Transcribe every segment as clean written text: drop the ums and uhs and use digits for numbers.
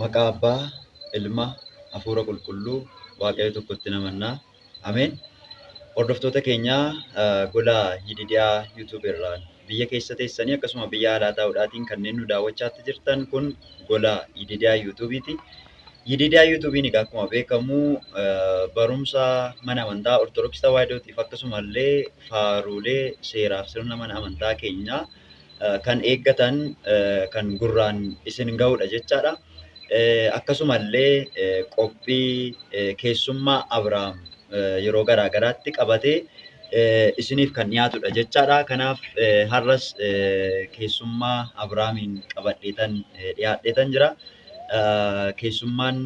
Maqaa Abbaa, Ilma, Hafuura Qulqulluu, Waaqayyo tokkotti namannaa. Ameen. Hordoftoota keenyaa gola Yididiyaa YouTube irraan biyya keessa teessanii akkasuma biyya alaa ta'uudhaatiin kanneen nu daawwachaa jirtan kun gola Yididiyaa YouTube'iti. Yididiyaa YouTube'n egaa akkuma beekamu barumsa mana amantaa Ortodoksii Tawaahidootiif akkasumallee faaruulee seeraaf sirna mana amantaa keenyaa kan eeggatan kan gurraan isin ga'udha jechaadha. Akkasumallee qophii keessummaa Abrahaam yeroo garaa garaatti qabatee isiniif kan dhiyaatudha jechaadha. Kanaaf har'as keessummaa Abrahaamiin qabadheetan dhiyaadheetan jira. Keessummaan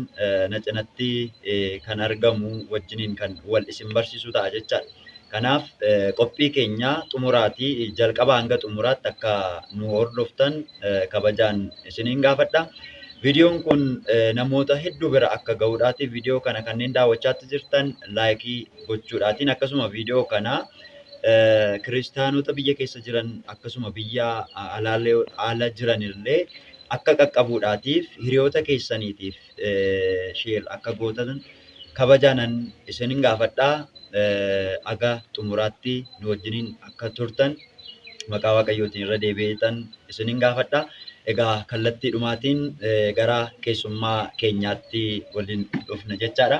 na cinatti kan argamu wajjiniin kan wal isin barsiisu ta'a jechaadha. Kanaaf qophii keenya xumuraatii jalqabaa hanga xumuraatti akka nu hordoftan kabajaan isiniin gaafadha. Viidiyoon kun namoota hedduu bira akka ga'uudhaatiif viidiyoo kana kanneen daawwachaa jirtan laayikii gochuudhaatiin akkasuma viidiyoo kana kiristaanota biyya keessa jiran akkasuma biyya ala jiranillee akka qaqqabuudhaatiif hiriyoota keessaniitiif sheer akka gootan kabajaanan isiniin gaafadhaa. Aga xumuraatti nu wajjiniin akka turtan maqaa Waaqayyootiin irra deebi'eetan isiniin gaafadhaa. Egaa kallattiidhumaatiin gara keessummaa keenyaatti waliin dhufna jechaadha.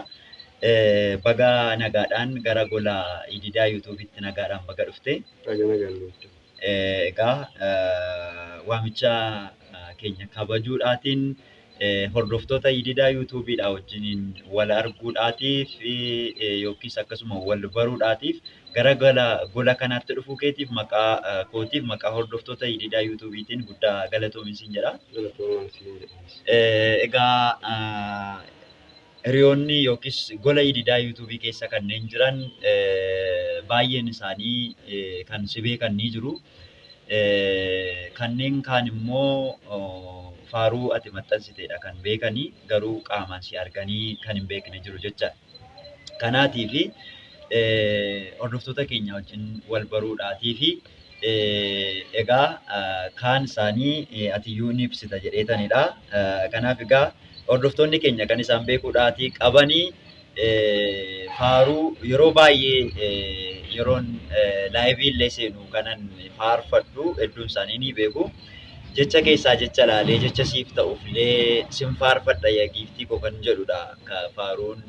Baga nagaadhaan gara gola Yididiyaa YouTube'itti nagaadhaan baga dhufte. Egaa waamicha keenya kabajuudhaatiin hordoftoota Yididiyaa YouTube'dha wajjiniin wal arguudhaatiif yookiis akkasuma wal baruudhaatiif gara gola kanaatti dhufuu keetiif maqaa kootiif maqaa hordoftoota Yididiyaa YouTube'tiin guddaa galatoominsiin jedha. Egaa hiriyoonni yookiis gola Yididiyaa YouTube'ii keessa kanneen jiran baay'een isaanii kan si beekan ni jiru. Kanneen kaan immoo faaruu ati maxxansiteedha kan beekanii garuu qaamaan si arganii kan hin beekne jiru jecha. Kanaatiif hordoftoota keenya wajjin wal baruudhaatiif egaa kaan isaanii atiyyuu ni ibsita jedheetanidha. Kanaaf egaa hordoftoonni keenya kan isaan beekuudhaatii qabanii faaruu yeroo baay'ee yeroon laayivii illee seenu kanan faarfadhu hedduun isaanii ni beeku. Jecha keessaa jecha laalee jecha siif ta'uufillee sin faarfadha yaa giiftii koo kan jedhudha. Faaruun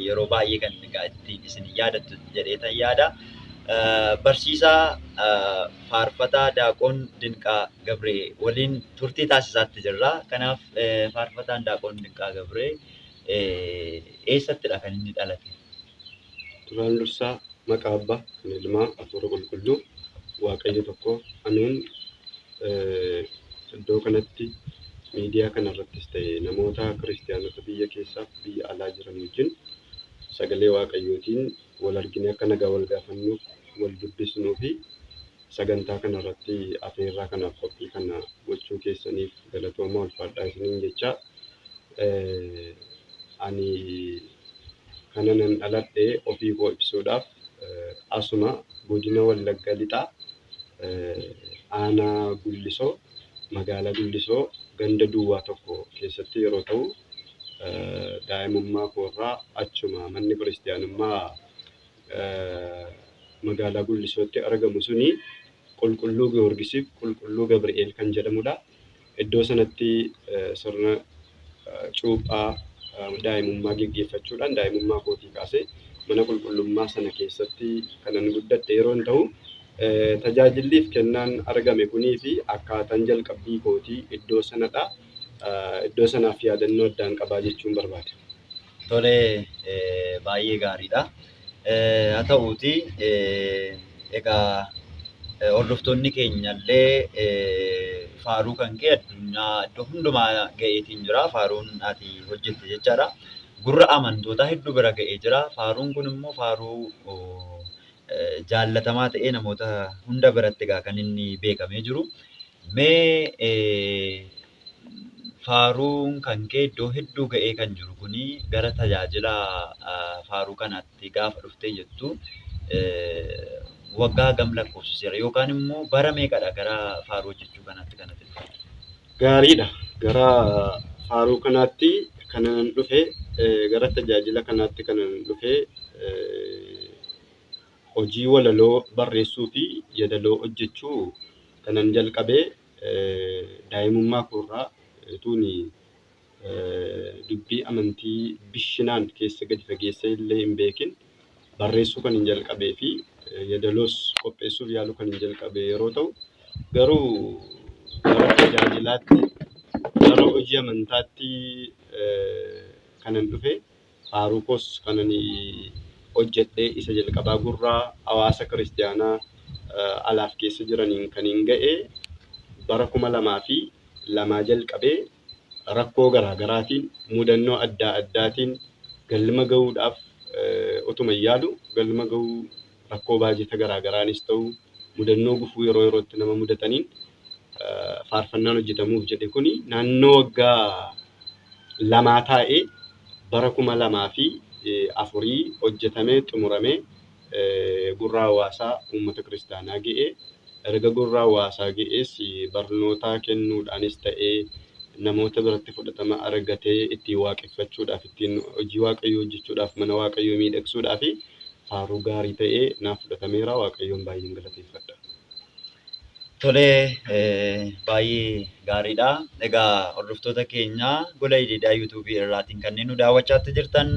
yeroo baay'ee kan ittiin isin yaadattu jedheetan yaada. Barsiisaa faarfataa Daaqoon Dinqaa Gabree waliin turtii taasisaatti jirra. Kanaaf faarfataan Daaqoon Dinqaa Gabree eessattidha kan inni dhalate? Duraan dursaa maqaa Abbaa, kan Ilmaa, Hafuura Qulqulluu, Waaqayyo tokko. Ameen. Iddoo kanatti miidiyaa kanarrattis ta'e namoota kiristaanota biyya keessaa fi biyya alaa jiran wajjin sagalee Waaqayyootiin wal argine akka nagaa wal gaafannuuf wal dubbisnuu fi sagantaa kanarratti afeerraa kanaaf qophii kana gochuu keessaniif galatoomaa ulfaadhaa isiniin jecha. Ani kanan dhaladhee ofii koo ibsuudhaaf asuma godina Wallagga Lixaa aanaa Gullisoo magaalaa Gullisoo ganda duwwaa tokko keessatti yeroo ta'u daa'imummaa koorraa achuma manni kiristaanummaa magaalaa Gullisootti argamu suni Qulqulluu Giyoorgisiif Qulqulluu Gabri'eel kan jedhamudha. Iddoo sanatti sirna cuuphaa daa'imummaa geggeeffachuudhaan daa'imummaa kootii kaasee mana qulqullummaa sana keessatti kanan guddadhe yeroo ta'u tajaajilliif kennaan argame kunii fi akkaataan jalqabbii kootii iddoo sanadha. Iddoo sanaaf yaadannoo addaan qabaa jechuun barbaada. Tolee, baay'ee gaariidha. Haa ta'uuti egaa hordoftoonni keenyallee faaruu kan kee addunyaa iddoo hundumaa ga'eetiin jira. Faaruun ati hojjette jechaadha. Gurra amantootaa hedduu bira ga'ee jira. Faaruun kun immoo faaruu jaallatamaa ta'ee namoota hunda biratti egaa kan inni beekamee jiru. Mee faaruun kan kee iddoo hedduu ga'ee kan jiru kuni gara tajaajila faaruu kanaatti gaafa dhuftee jettu waggaa hagam lakkoofsiseera yookaan immoo bara meeqadha gara faaruu hojjechuu kanaatti kanatti? Gaariidha. Gara faaruu kanaatti kanan dhufe gara tajaajila kanaatti kanan dhufe hojii walaloo barreessuu fi yeedaloo hojjechuu kanan jalqabee daa'imummaa koorraa tuuni dubbii amantii bishinaan keessa gadi fageessa illee hin beekin barreessuu kan hin jalqabee fi yeedaloos qopheessuuf yaaluu kan hin jalqabee yeroo ta'u garuu gara tajaajilaatti gara hojii amantaatti kanan dhufe faaruu koos kanan hojjedhee isa jalqabaa gurraa hawaasa kiristaanaa alaaf keessa jiraniin kan hin ga'e bara 2002 jalqabee rakkoo garaagaraatiin mudannoo adda addaatiin galma ga'uudhaaf utuma yaadu galma ga'uu rakkoo baajata garaagaraanis ta'u mudannoo gufuu yeroo yerootti nama mudataniin faarfannaan hojjetamuuf jedhe kuni naannoo waggaa 2 taa'ee bara 2004 hojjetamee xumuramee gurraa hawaasaa uummata kiristaanaa ga'ee erga gurraa hawaasaa ga'ees barnootaa kennuudhaanis ta'ee namoota biratti fudhatama argatee ittiin waaqeffachuudhaaf ittiin hojii waaqayyoo hojjechuudhaaf mana waaqayyoo miidhagsuudhaaf faaruu gaarii ta'ee naaf fudhatameera. Waaqayyoon baay'een galateeffadha. Tolee, baay'ee gaariidha. Egaa hordoftoota keenya gola hidhiidhaa yuutuubii irraatiin kanneen nu daawwachaa jirtan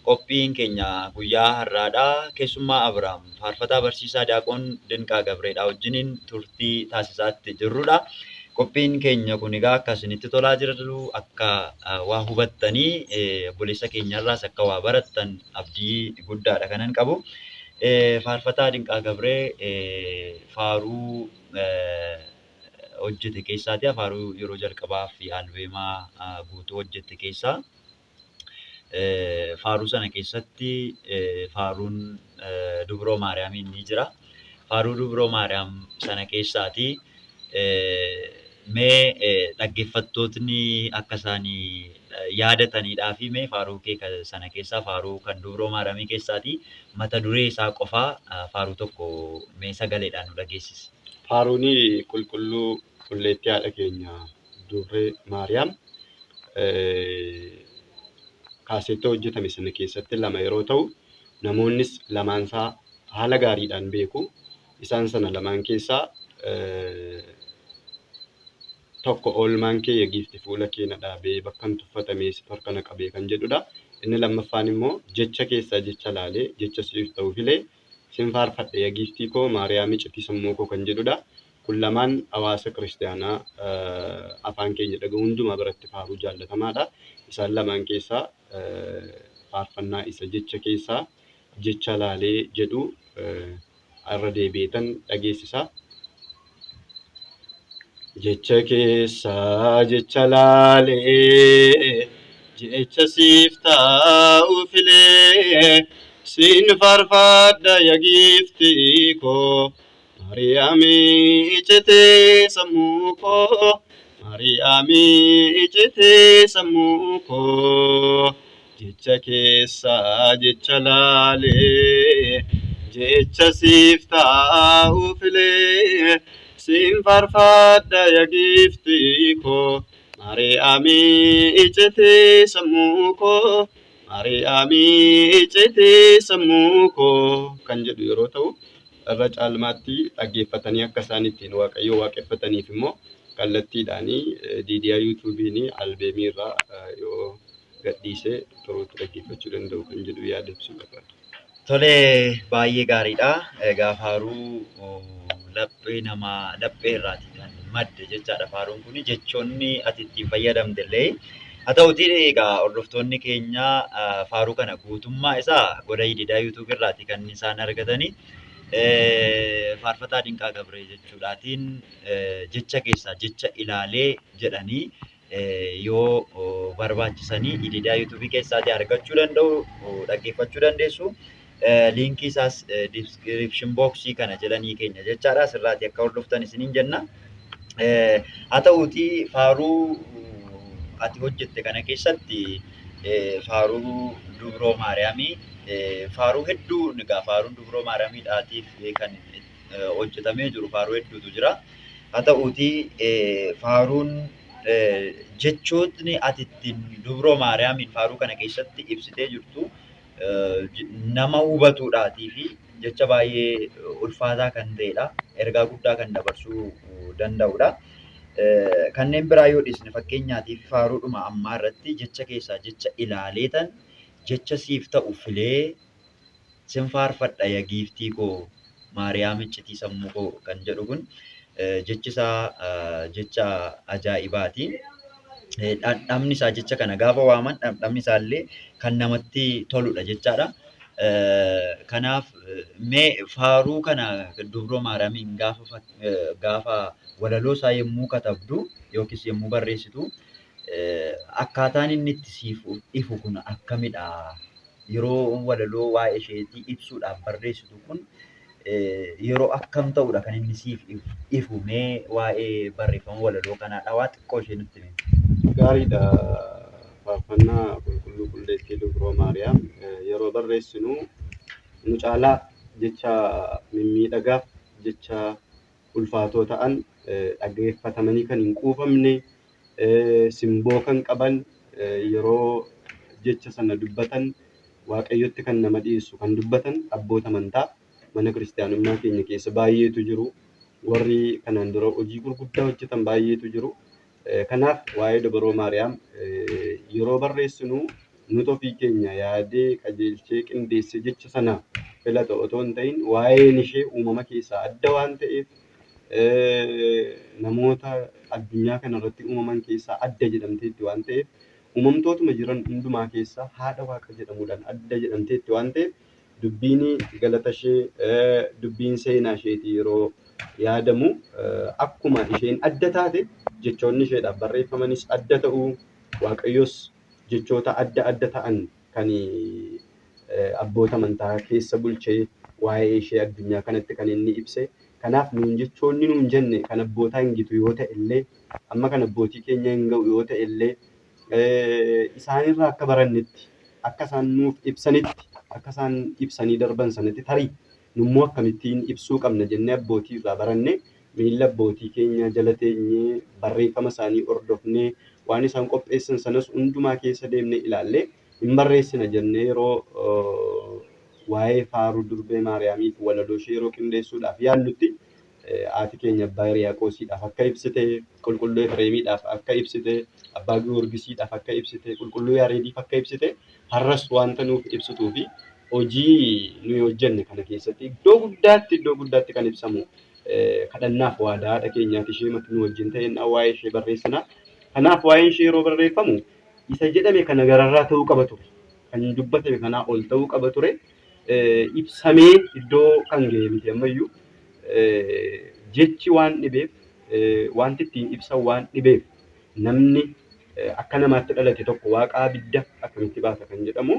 qophiin keenya guyyaa har'aadha. Keessummaa Abrahaam faarfataa barsiisaa Daaqoon Dinqaa Gabreedhaa wajjiniin turtii taasisaatti jirrudha. Qophiin keenya kun egaa akka isinitti tolaa jiru akka waa hubattanii obboleessa keenyarraas akka waa barattan abdii guddaadha kanan qabu. Faarfataa Dinqaa Gabree faaruu hojjete keessaati. Faaruu yeroo jalqabaa fi albeemaa guutuu hojjete keessaa faaruu sana keessatti faaruun Dubroo Maariyaamiin ni jira. Faaruu Dubroo Maariyaam sana keessaati mee dhaggeeffattootni akka isaanii yaadatanidhaa fi mee faaruu kee sana keessaa faaruu kan Dubroo Maariyaamii keessaati mata duree isaa qofaa faaruu tokko mee sagaleedhaan nu dhageessisi. Faaruun qulqulluu qulleettii haadha keenya Dubree Maariyaam kaasettoo hojjetame sana keessatti 2 yeroo ta'u namoonnis lamaansaa haala gaariidhaan beeku. Isaan sana lamaan keessaa tokko oolmaan kee eegifti fuula kee na dhaabee bakkan tuffatamee si harkana qabee kan jedhudha. Inni lammaffaan immoo jecha keessaa jecha laalee jecha siif ta'u filee sin faarfadhe eegiftii koo Maariyaam iccitii sammuu koo kan jedhudha. Kun lamaan hawaasa kiristaanaa afaan keenya dhaga'u hundumaa biratti faaruu jaallatamaadha. Isaan lamaan keessaa faarfannaa isa jecha keessaa jecha laalee jedhu irra deebi'eetan dhageessisa. Jecha keessaa jecha laalee jecha siif ta'u filee sin faarfadha eegiftii koo Maariyaam iccitii sammuu koo Maariyaam iccitii sammuu koo jecha keessaa jecha laalee jecha siif ta'u filee sin faarfadha eegiftii koo Maariyaam iccitii sammuu koo Maariyaam iccitii sammuu koo kan jedhu yeroo ta'u irra caalmaatti dhaggeeffatanii akka isaan ittiin waaqayyoo waaqeffataniif immoo kallattiidhaanii diidiyaa yuutuubiinii albeemii irraa yoo gadhiisee turuutti dhaggeeffachuu danda'u kan jedhu yaadachuu barbaada. Tolee, baay'ee gaariidha. Egaa faaruu laphee irraati kan madde jechaadha. Faaruun kun jechoonni ati ittiin fayyadamtellee haa ta'utii egaa hordoftoonni keenya faaruu kana guutummaa isaa gola hidhiidhaa yuutuubii irraati kan isaan argatanii. Faarfataa Dinqaa Gabree jechuudhaatiin jecha keessaa jecha ilaalee jedhanii yoo barbaachisanii hidhiidhaa yuutuubii keessaatii argachuu danda'u, dhaggeeffachuu dandeessu. Liinkii isaas description boxii kana jedhanii keenya jechaadha. Asirraati akka hordoftan isiniin jenna. Haa ta'utii faaruu ati hojjette kana keessatti faaruu Dubroo Maariyaamii faaruu hedduu egaa faaruun Dubroo Maariyaamiidhaatiif kan hojjetamee jiru faaruu hedduutu jira. Haa ta'utii faaruun jechootni ati ittiin dubroo Maariyaamiin faaruu kana keessatti ibsitee jirtu nama hubatuudhaatii fi jecha baay'ee ulfaataa kan ta'edha. Ergaa guddaa kan dabarsuu danda'udha. Kanneen biraa yoo dhiisne fakkeenyaatiif faaruudhuma ammaa irratti jecha keessaa jecha ilaaleetan jecha siif ta'u filee sin faarfadha yaa giiftii koo Maariyaam iccitii sammuu koo kan jedhu kun jechi isaa jecha ajaa'ibaati. Dhamdhamni isaa jecha kana gaafa waaman dhamdhamni isaallee kan namatti toludha jechaadha. Kanaaf mee faaruu kana dubroo Maariyaamiin gaafa walaloo isaa yommuu katabdu yookiis yommuu barreessitu akkaataan inni itti siif ifu kun akkamidha? Yeroo walaloo waa'ee isheetii ibsuudhaaf barreessitu kun yeroo akkam ta'udha kan inni siif ifu? Mee waa'ee barreeffama walaloo kanaa waa xiqqoo ishee nutti himi. Gaariidha. Faarfannaa qulqulluu qulleettii dubroo Maariyaam yeroo barreessinu nu caalaa jecha mimmiidhagaaf jecha ulfaatoo ta'an dhaggeeffatamanii kan hin quufamne simboo kan qaban yeroo jecha sana dubbatan waaqayyotti kan nama dhiyeessu kan dubbatan abboota amantaa mana kiristaanummaa keenya keessa baay'eetu jiru. Warri kanaan dura hojii gurguddaa hojjetan baay'eetu jiru. Kanaaf waa'ee dubroo Maariyaam yeroo barreessinu nuti ofii keenya yaadee qajeelchee qindeessee jecha sana filata otoo hin ta'in waa'een ishee uumama keessaa adda waan ta'eef namoota addunyaa kanarratti uumaman keessaa adda jedhamteetti waan ta'eef uumamtootuma jiran hundumaa keessaa haadha waaqa jedhamuudhaan adda jedhamteetti waan ta'eef dubbiin galata ishee dubbiin seenaa isheetii yeroo yaadamu akkuma isheen adda taate jechoonni isheedhaaf barreeffamanis adda ta'uu waaqayyos jechoota adda adda ta'an kan abboota amantaa keessa bulchee waa'ee ishee addunyaa kanatti kan inni ibse. Kanaaf nuun jechoonni nuun jenne kan abbootaa hin gitu yoo ta'e illee amma kan abbootii keenya hin ga'u yoo ta'e illee isaanirraa akka barannetti akka isaan nuuf ibsanitti akka isaan ibsanii darban sanatti tarii nummoo akkamittiin ibsuu qabna jennee abbootii irraa baranne miilla abbootii keenya jala teenyee barreeffama isaanii hordofnee waan isaan qopheessan sanas hundumaa keessa deemnee ilaallee hin barreessina jennee yeroo waa'ee faaruu durbee Maariyaamiif walaloo ishee yeroo qindeessuudhaaf yaallutti haati keenya abbaa Hiriyaaqoosiidhaaf akka ibsite, qulqulluu Efreemiidhaaf akka ibsite, abbaa Giyoorgisiidhaaf akka ibsite, qulqulluu Yaareediif akka ibsite har'as wanta nuuf ibsituu fi hojii nuyi hojjenne kana keessatti iddoo guddaatti kan ibsamu kadhannaaf waadaa haadha keenyaati ishee matu nu wajjin ta'een waa'ee ishee barreessina. Kanaaf waa'een ishee yeroo barreeffamu isa jedhame kana gararraa ta'uu qaba ture. Kan dubbatame kanaa ol ta'uu qaba ture. Ibsamee iddoo kan ga'e miti ammayyuu jechi waan dhibeef wanti ittiin ibsan waan dhibeef namni akka namaatti dhalate tokko waaqaa abidda akkamitti baasa kan jedhamu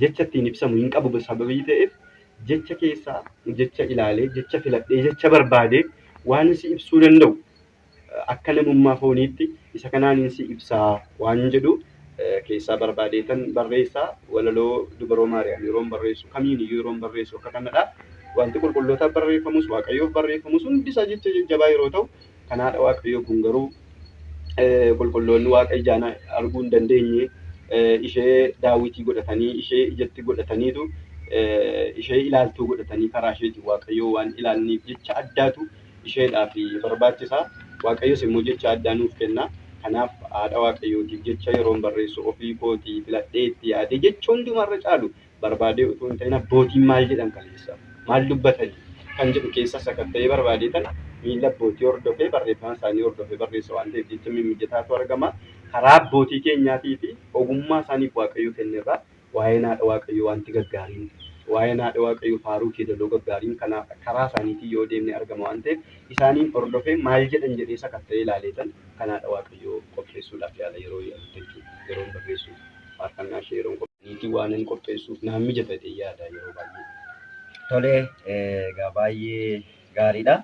jecha ittiin ibsamu hin qabu sababii ta'eef jecha keessaa jecha ilaalee jecha filadhee jecha barbaadee waan si ibsuu danda'u akka namummaa fooniitti isa kanaan si ibsaa waan jedhu keessaa barbaadeetan barreessaa walaloo dubroo Maariyaam yeroo barreessu kamiin yeroo barreessu akka kanadha. Wanti qulqullootaaf barreeffamus waaqayyoof barreeffamus hundi isaa jecha jajjabaa yeroo ta'u kanaadha waaqayyoo kun garuu qulqulloonni waaqa ijaan arguu hin dandeenye ishee daawitii godhatanii ishee ijatti godhataniitu ishee ilaaltuu godhatanii karaa isheetiin waaqayyoo waan ilaalaniif jecha addaatu isheedhaaf barbaachisaa. Waaqayyoos immoo jecha addaa nuuf kenna. Kanaaf haadha waaqayyootiif jecha yeroon barreessu ofii kootii filadhee itti yaade jecha hundumarra caalu barbaadee utuu hin ta'in abbootiin maal jedhan kaleessa maal dubbatanii kan jedhu keessa sakatta'ee barbaadeetan miilla abbootii hordofee barreeffama isaanii hordofee barreessa waan ta'eef jecha mimmijataatu argama. Karaa abbootii keenyaatii fi ogummaa isaaniif waaqayyoo kennerraa waa'ee haadha waaqayyoo wanti gaggaariin waa'ee haadha waaqayyoo faaruu keedaloo gaggaariin kanaaf karaa isaaniitii yoo deemne argama waan ta'eef isaaniin hordofee maal jedhan jedhee sakatta'ee ilaaleetan kan haadha waaqayyoo qopheessuudhaaf yaala yeroo yeroon barreessu faarfannaa ishee yeroon qopheessuutii waan hin qopheessuuf naan mijatee yaada yeroo baay'ee. Tolee, egaa baay'ee gaariidha.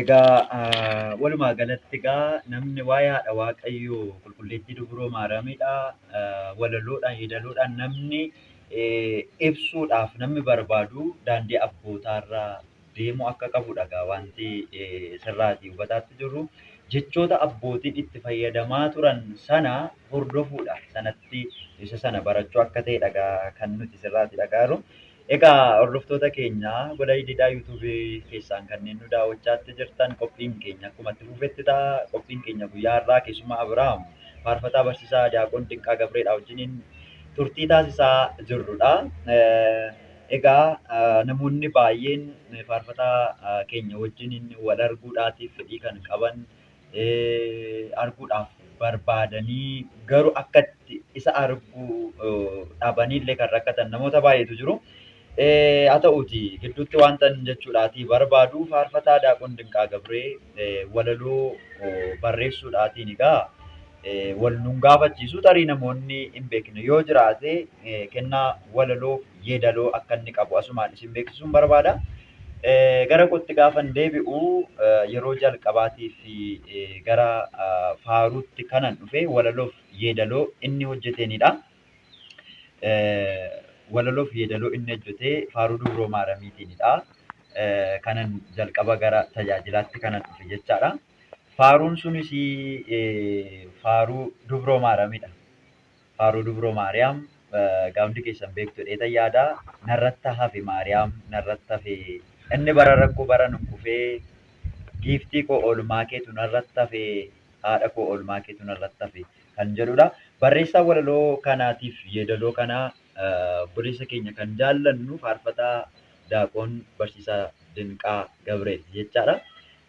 Egaa walumaa galatti egaa namni waa'ee haadha waaqayyoo qulqulleettii dubroo Maariyaamiidha walaloodhaan yeedaloodhaan namni ibsuudhaaf namni barbaadu daandii abbootaarraa deemuu akka qabudha egaa wanti sirraatii hubataatti jirru. jechoota abbootiin itti fayyadamaa turan sana hordofuudhaan sanatti isa sana barachuu akka ta'edha kan nuti sirraatti dhagaaru. Egaa hordoftoota keenya gola hidhiidhaa yuutuubii keessaan kanneen nu daawwachaatti jirtan qophiin keenya akkuma itti fufetti ta'a. Qophiin keenya guyyaa har'aa keessumaa Abiraam faarfataa barsiisaa Diyaaqoon Dinqaa Gabreedhaa wajjiniin turtii taasisaa jirrudha. Egaa namoonni baay'een faarfataa keenya wajjiniin wal arguudhaatiif fedhii kan qaban arguudhaaf barbaadanii garuu akka isa arguu dhabanillee kan rakkatan namoota baay'eetu jiru. Haa ta'uuti gidduutti wanta jechuudhaati barbaadu faarfataa Diyaaqoon Dinqaa Gabree walaloo barreessuudhaatiin egaa wal nun gaafachiisu tarii namoonni hin beekne yoo jiraate kennaa walaloo yeedaloo akka inni qabu asumaan isin beeksisuun barbaada. Gara kootti gaafan deebi'u yeroo jalqabaatii fi gara faaruutti kanan dhufe walaloof yeedaloo inni hojjeteenidha. Walaloof yeedaloo inni hojjetee faaruu dubroo maaramiitiinidha. Kanan jalqaba gara tajaajilaatti kanan dhufe jechaadha. Faaruun sunis faaruu dubroo maaramidha. Faaruu dubroo maariyaam gaafni keessan beektu dheetan yaada narratti hafe maariyaam narratti hafe inni bara rakkoo bara nun kufee giiftii koo oolmaa keetu narratti hafe haadha koo oolmaa keetu narratti hafe kan jedhudha. Barreessaa walaloo kanaatiif yeedaloo kanaa obboleessa keenya kan jaallannu faarfataa Diyaaqoon Barsiisaa Dinqaa Gabreeti jechaadha.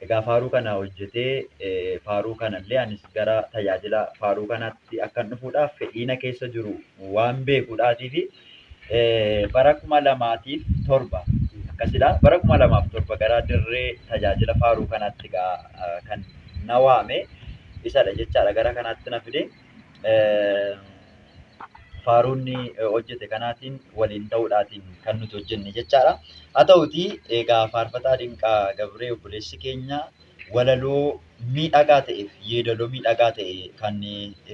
Egaa faaruu kana hojjetee faaruu kanallee anis gara tajaajila faaruu kanaatti akkan dhufuudhaaf fedhiina keessa jiru waan beekuudhaatii fi bara 2007 akkasidha. Bara 2007 gara dirree tajaajila faaruu kanaatti kan na waame isadha jechaadha. Gara kanaatti na fide faaruunni hojjete kanaatiin waliin ta'uudhaatiin kan nuti hojjenne jechaadha. Haa ta'uti egaa faarfataa Dinqaa Gabree obboleessi keenya walaloo miidhagaa ta'eef yeedaloo miidhagaa ta'e kan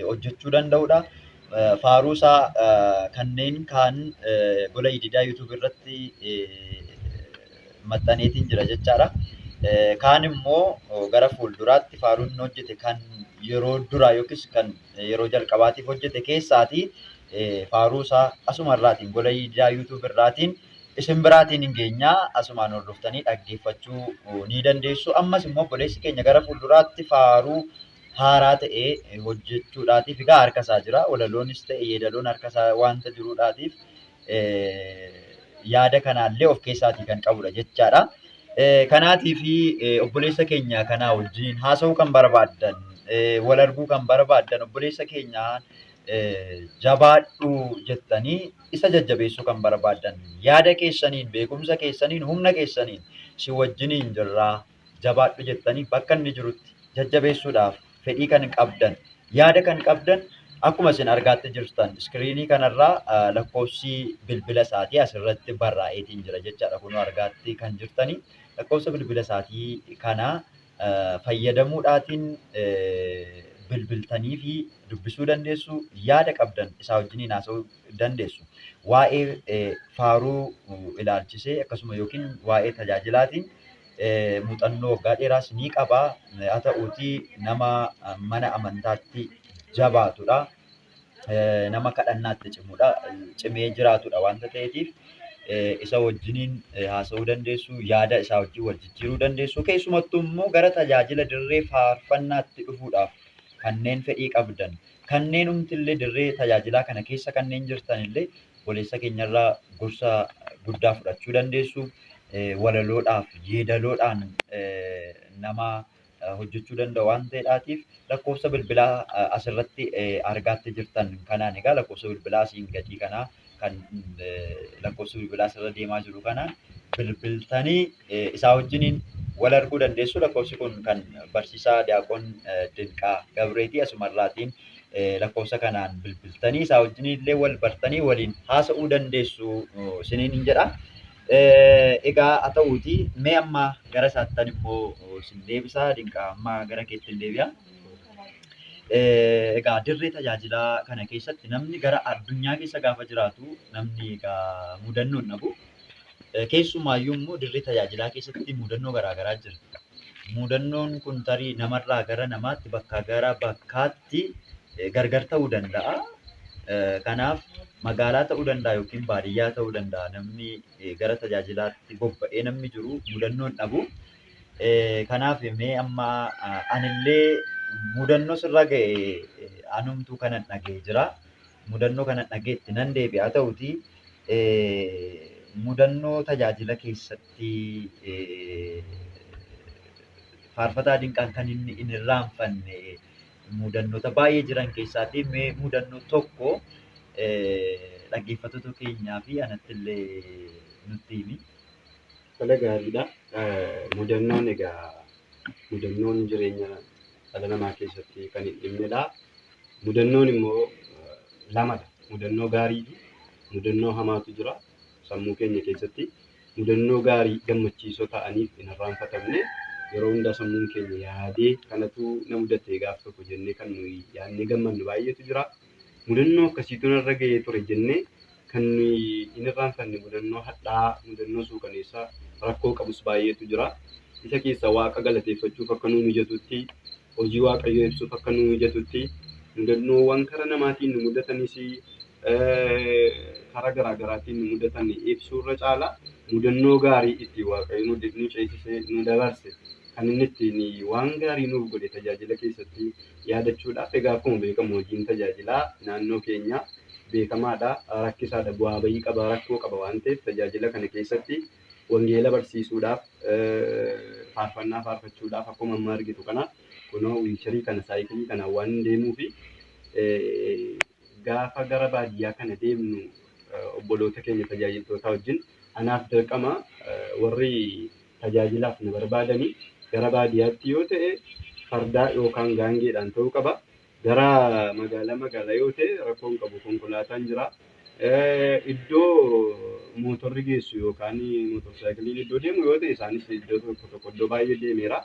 hojjechuu danda'udha. Faaruusaa kanneen kaan gola hidhiidhaa yuutuubii irratti maxxaneetiin jira jechaadha. Kaan immoo gara fuulduraatti faaruun hojjete kan yeroo duraa yookiis kan yeroo jalqabaatiif hojjete keessaati faaruusaa asumarraatiin gola hidhiidhaa yuutuubii irraatiin isin biraatiin hin geenyaa asumaan hordoftanii dhaggeeffachuu ni dandeessu. Ammas immoo obboleessi keenya gara fuulduraatti faaruu haaraa ta'ee hojjechuudhaatiif egaa harkasaa jira. Walaloonis ta'e yeedaloon harkasaa wanta jiruudhaatiif yaada kanaallee of keessaatii kan qabudha jechaadha. Kanaatii fi obboleessa keenya kanaa wajjin haasa'uu kan barbaaddan wal arguu kan barbaaddan obboleessa keenyaan jabaadhu jettanii isa jajjabeessuu kan barbaaddan yaada keessaniin beekumsa keessaniin humna keessaniin si wajjiniin jirraa jabaadhu jettanii bakka inni jirutti jajjabeessuudhaaf fedhii kan qabdan yaada kan qabdan akkuma isin argaatti jirtan iskiriinii kanarraa lakkoofsi bilbila isaatii asirratti barraa'eetiin jira jechaadha. Kunoo argaatti kan jirtanii lakkoofsa bilbila isaatii kana fayyadamuudhaatiin bilbiltanii fi dubbisuu dandeessu. Yaada qabdan isaa wajjiniin haasa'uu dandeessu. Waa'ee faaruu ilaalchisee akkasuma yookiin waa'ee tajaajilaatiin muuxannoo waggaa dheeraas ni qaba. Haa ta'uutii nama mana amantaatti jabaatudha. Nama kadhannaatti cimee jiraatudha wanta ta'eetiif isa wajjiniin haasa'uu dandeessu. Yaada isaa wajjin wal jijjiiruu dandeessu. Keessumattuu immoo gara tajaajila dirree faarfannaatti dhufuudhaaf kanneen fedhii qabdan kanneen humtillee dirree tajaajilaa kana keessa kanneen jirtanillee obboleessa keenyarraa gorsa guddaa fudhachuu dandeessu. Walaloodhaaf yeedaloodhaan nama hojjechuu danda'u waan ta'eedhaatiif lakkoofsa bilbilaa asirratti argaatti jirtan kanaan egaa lakkoofsa bilbilaa asiin gadii kanaa kan lakkoofsa bilbilaa asirra deemaa jiru kanaan bilbiltanii isaa wajjiniin wal arguu dandeessu. Lakkoofsi kun kan barsiisaa Diyaaqoon Dinqaa Gabreetii asumarraatiin lakkoofsa kanaan bilbiltanii isaa wajjinillee wal bartanii waliin haasa'uu dandeessu isiniin jedha. Egaa haa ta'uutii mee amma gara isaattan immoo isin deebisaa Dinqaa amma gara keetti hin deebi'a. Egaa dirree tajaajilaa kana keessatti namni gara addunyaa keessa gaafa jiraatu namni egaa mudannoo hin dhabu. Keessumaayyuu immoo dirree tajaajilaa keessatti mudannoo garaagaraa jira. Mudannoon kun tarii namarraa gara namaatti, bakkaa gara bakkaatti gargar ta'uu danda'a. Kanaaf magaalaa ta'uu danda'a yookiin baadiyyaa ta'uu danda'a. Namni gara tajaajilaatti bobba'ee namni jiru mudannoo hin dhabu. Kanaaf mee amma anillee mudannoo sirra ga'e anumtuu kanan dhaga'ee jira. Mudannoo kanan dhaga'etti nan deebi'a ta'uti. Mudannoo tajaajila keessatti faarfataa dinqaan kan inni hin irraanfanne mudannoota baay'ee jiran keessaatii mee mudannoo tokko dhaggeeffattoota keenyaa fi anatti illee nutti himi. Tola gaariidha. Mudannoon egaa mudannoon jireenya dhala namaa keessatti kan hin dhimnedha. Mudannoon immoo lamadha. Mudannoo gaarii fi mudannoo hamaatu jira sammuu keenya keessatti. Mudannoo gaarii gammachiisoo ta'aniif hin irraanfatamne yeroo hundaa sammuun keenya yaadee kanatu na mudate gaaf tokko jennee kan nuyi yaadnee gammannu baay'eetu jira. Mudannoo akkasiitu narra ga'ee ture jennee kan nuyi hin irraanfanne mudannoo hadhaa, mudannoo suukaneessaa rakkoo qabus baay'eetu jira. Isa keessa Waaqa galateeffachuuf akka nu mijatutti, hojii Waaqayyoo ibsuuf akka nu mijatutti, mudannoowwan karaa namaatiin nu mudatanis karaa garaagaraatiin nu mudatan ibsuurra caala mudannoo gaarii itti Waaqayyo nu ceesisee nu dabarse kan inni ittiin waan gaarii nuuf godhe tajaajila keessatti yaadachuudhaaf. Egaa akkuma beekamu hojiin tajaajilaa naannoo keenya beekamaadha, rakkisaadha, bu'aa bayii qaba, rakkoo qaba waan ta'eef tajaajila kana keessatti wangeela barsiisuudhaaf, faarfannaa faarfachuudhaaf akkuma amma argitu kana kunoo wiilcharii kana saayikilii kana waan deemuu fi gaafa gara baadiyyaa kana deemnu obboloota keenya tajaajiltoota wajjin anaaf dirqama warri tajaajilaaf na barbaadanii gara baadiyyaatti yoo ta'e fardaa yookaan gaangeedhaan ta'uu qaba. Gara magaalaa yoo ta'e rakkoon qabu konkolaataan jira. Iddoo mootorri geessu yookaan mootorsaayikiliin iddoo deemu yoo ta'e isaanis iddoo tokko iddoo baay'ee deemeera.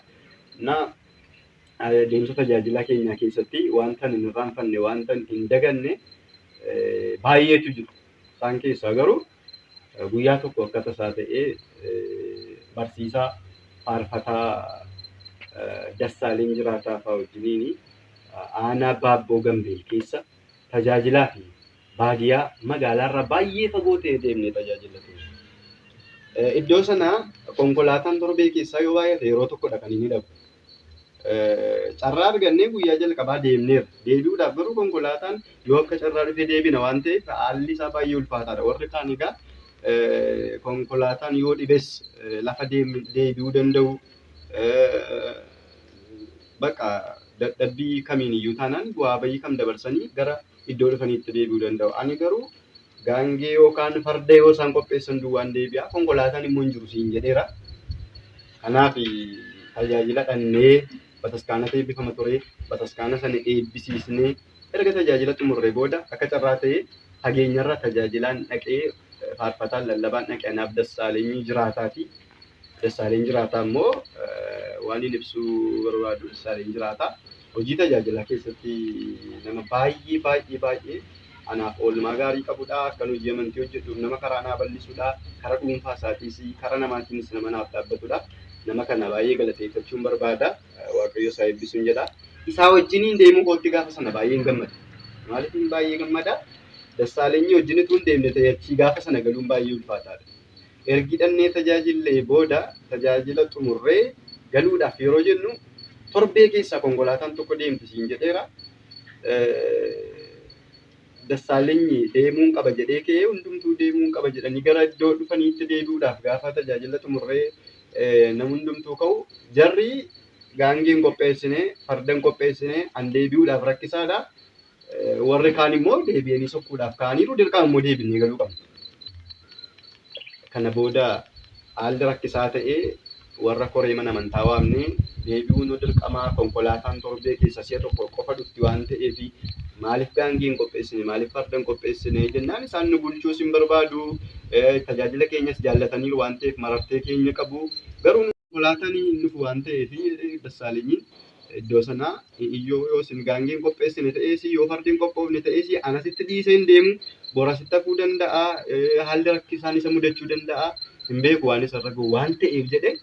Deemsa tajaajilaa keenyaa keessatti wanta hin irraanfanne, wanta hin daganne baay'eetu jiru. Isaan keessaa garuu guyyaa tokko akka tasaa ta'ee barsiisaa faarfataa Dassaaleen Jiraataa fa'aa wajjiniin aanaa Baabboo Gambeel keessa tajaajilaa fi baadiyyaa magaalaarraa baay'ee fagoo ta'e deemnee tajaajila ture. Iddoo sana konkolaataan torbee keessaa yoo baay'ate yeroo tokkodha kan inni dhabu. Carraa argannee guyyaa jalqabaa deemneera. Deebi'uudhaaf garuu konkolaataan yoo akka carraa dhufee deebina waan ta'eef haalli isaa baay'ee ulfaataadha. Warri kaan egaa konkolaataan yoo dhibes lafa deebi'uu danda'u. Bakka dadhabbii kamiin iyyuu taanaan bu'aa bayii kam dabarsanii gara iddoo dhufaniitti deebi'uu danda'u. Ani garuu gaangee yookaan farda yoo isaan qopheessan duwwaan deebi'a. Konkolaataan immoo hin jiru siin jedheera. Kanaaf tajaajila dhannee bataskaanatti eebbifama ture. Bataskaana sana eebbisiisnee erga tajaajila xumurree booda akka carraa ta'ee fageenyarra tajaajilaan dhaqee faarfataan lallabaan dhaqee anaaf Dassaaleen Jiraataati. Dassaaleen Jiraataa immoo waan inni ibsuu barbaadu Dassaaleen Jiraataa hojii tajaajilaa keessatti nama baay'ee anaaf oolmaa gaarii qabudha. Akkan hojii amantii hojjetuuf nama karaa naa bal'isuudha. Karaa dhuunfaa isaatiis karaa namaatiinis nama naaf dhaabbatudha. Nama kana baay'ee galateeffachuun barbaada. Waaqayyo isaa eebbisuun jedha. Isaa wajjiniin deemuu kootti gaafa sana baay'een gammada. Maaliifin baay'ee gammada? Dassaaleenyi wajjinitu hin deemne ta'etti gaafa sana galuun baay'ee ulfaataadha. Ergi dhannee tajaajillee booda tajaajila xumurree galuudhaaf yeroo jennu torbee keessaa konkolaataan tokko deemti siin jedheera. Dassaalenyi deemuun qaba jedhee ka'ee hundumtuu deemuun qaba jedhanii gara iddoo dhufaniitti deebi'uudhaaf gaafa tajaajila xumurree nama hundumtuu ka'u jarri gaangeen qopheessinee fardan qopheessinee an deebi'uudhaaf rakkisaadha. Warri kaan immoo deebi'anii sokkuudhaaf ka'aniiru dirqama immoo deebinee galuu qabna. Kana booda haalli rakkisaa ta'ee warra koree mana amantaa waamnee deebi'uun dirqamaa konkolaataan torbee keessa si'a tokko qofa dhufti waan ta'eef maaliif gaangeen qopheessine maaliif fardan qopheessine jennaan isaan nu bulchuus hin barbaadu. Tajaajila keenyas jaallataniiru waan ta'eef marartee keenya qabu. Garuu konkolaataan hin dhufu waan ta'eef Dassaalenyiin iddoo sanaa iyyoo yoo isin gaangeen qopheessine ta'ees yoo fardeen qophoofne ta'ees anasitti dhiisee hin deemu. Borasitti hafuu danda'a. Haalli rakkisaan isa mudachuu danda'a. Hin beeku waan isa irra gahu waan ta'eef jedhee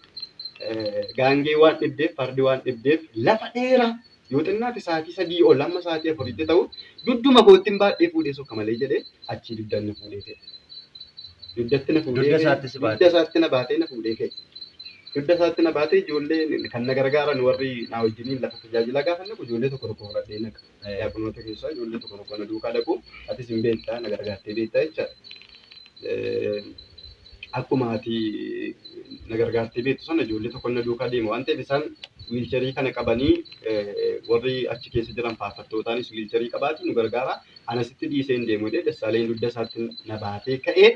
gaangee waan dhibdeef fardi waan dhibdeef lafa dheeraa yoo xinnaate sa'aatii 3 ol amma sa'aatii 4tti ta'u dudduma koottiin baadhee fuudhee sokka malee jedhee achii dugdatti na fuudhee ka'e. Dugdatti na fuudhee Dugda isaattis baate. dugda isaatti na baatee na fuudhee ka'e. Dugda isaatti na baatee ijoollee kan na gargaaran warri na wajjiniin lafa tajaajila gaafa naqu ijoollee tokko tokko fudhadhee naqa. Yaakunoota keessaa ijoollee tokko tokko na duukaa dhaqu atis hin beektaa na gargaartee beektaa jechaadha. Akkuma ati na gargaartee beektu sana ijoollee tokko na duukaa deema waan ta'eef isaan wiilcharii kana qabanii warri achi keessa jiran faarfattootaanis wiilcharii qabaatii nu gargaara. Anasitti dhiisee hin deemu jedhee Dassaaleen dugda isaatti na baatee ka'ee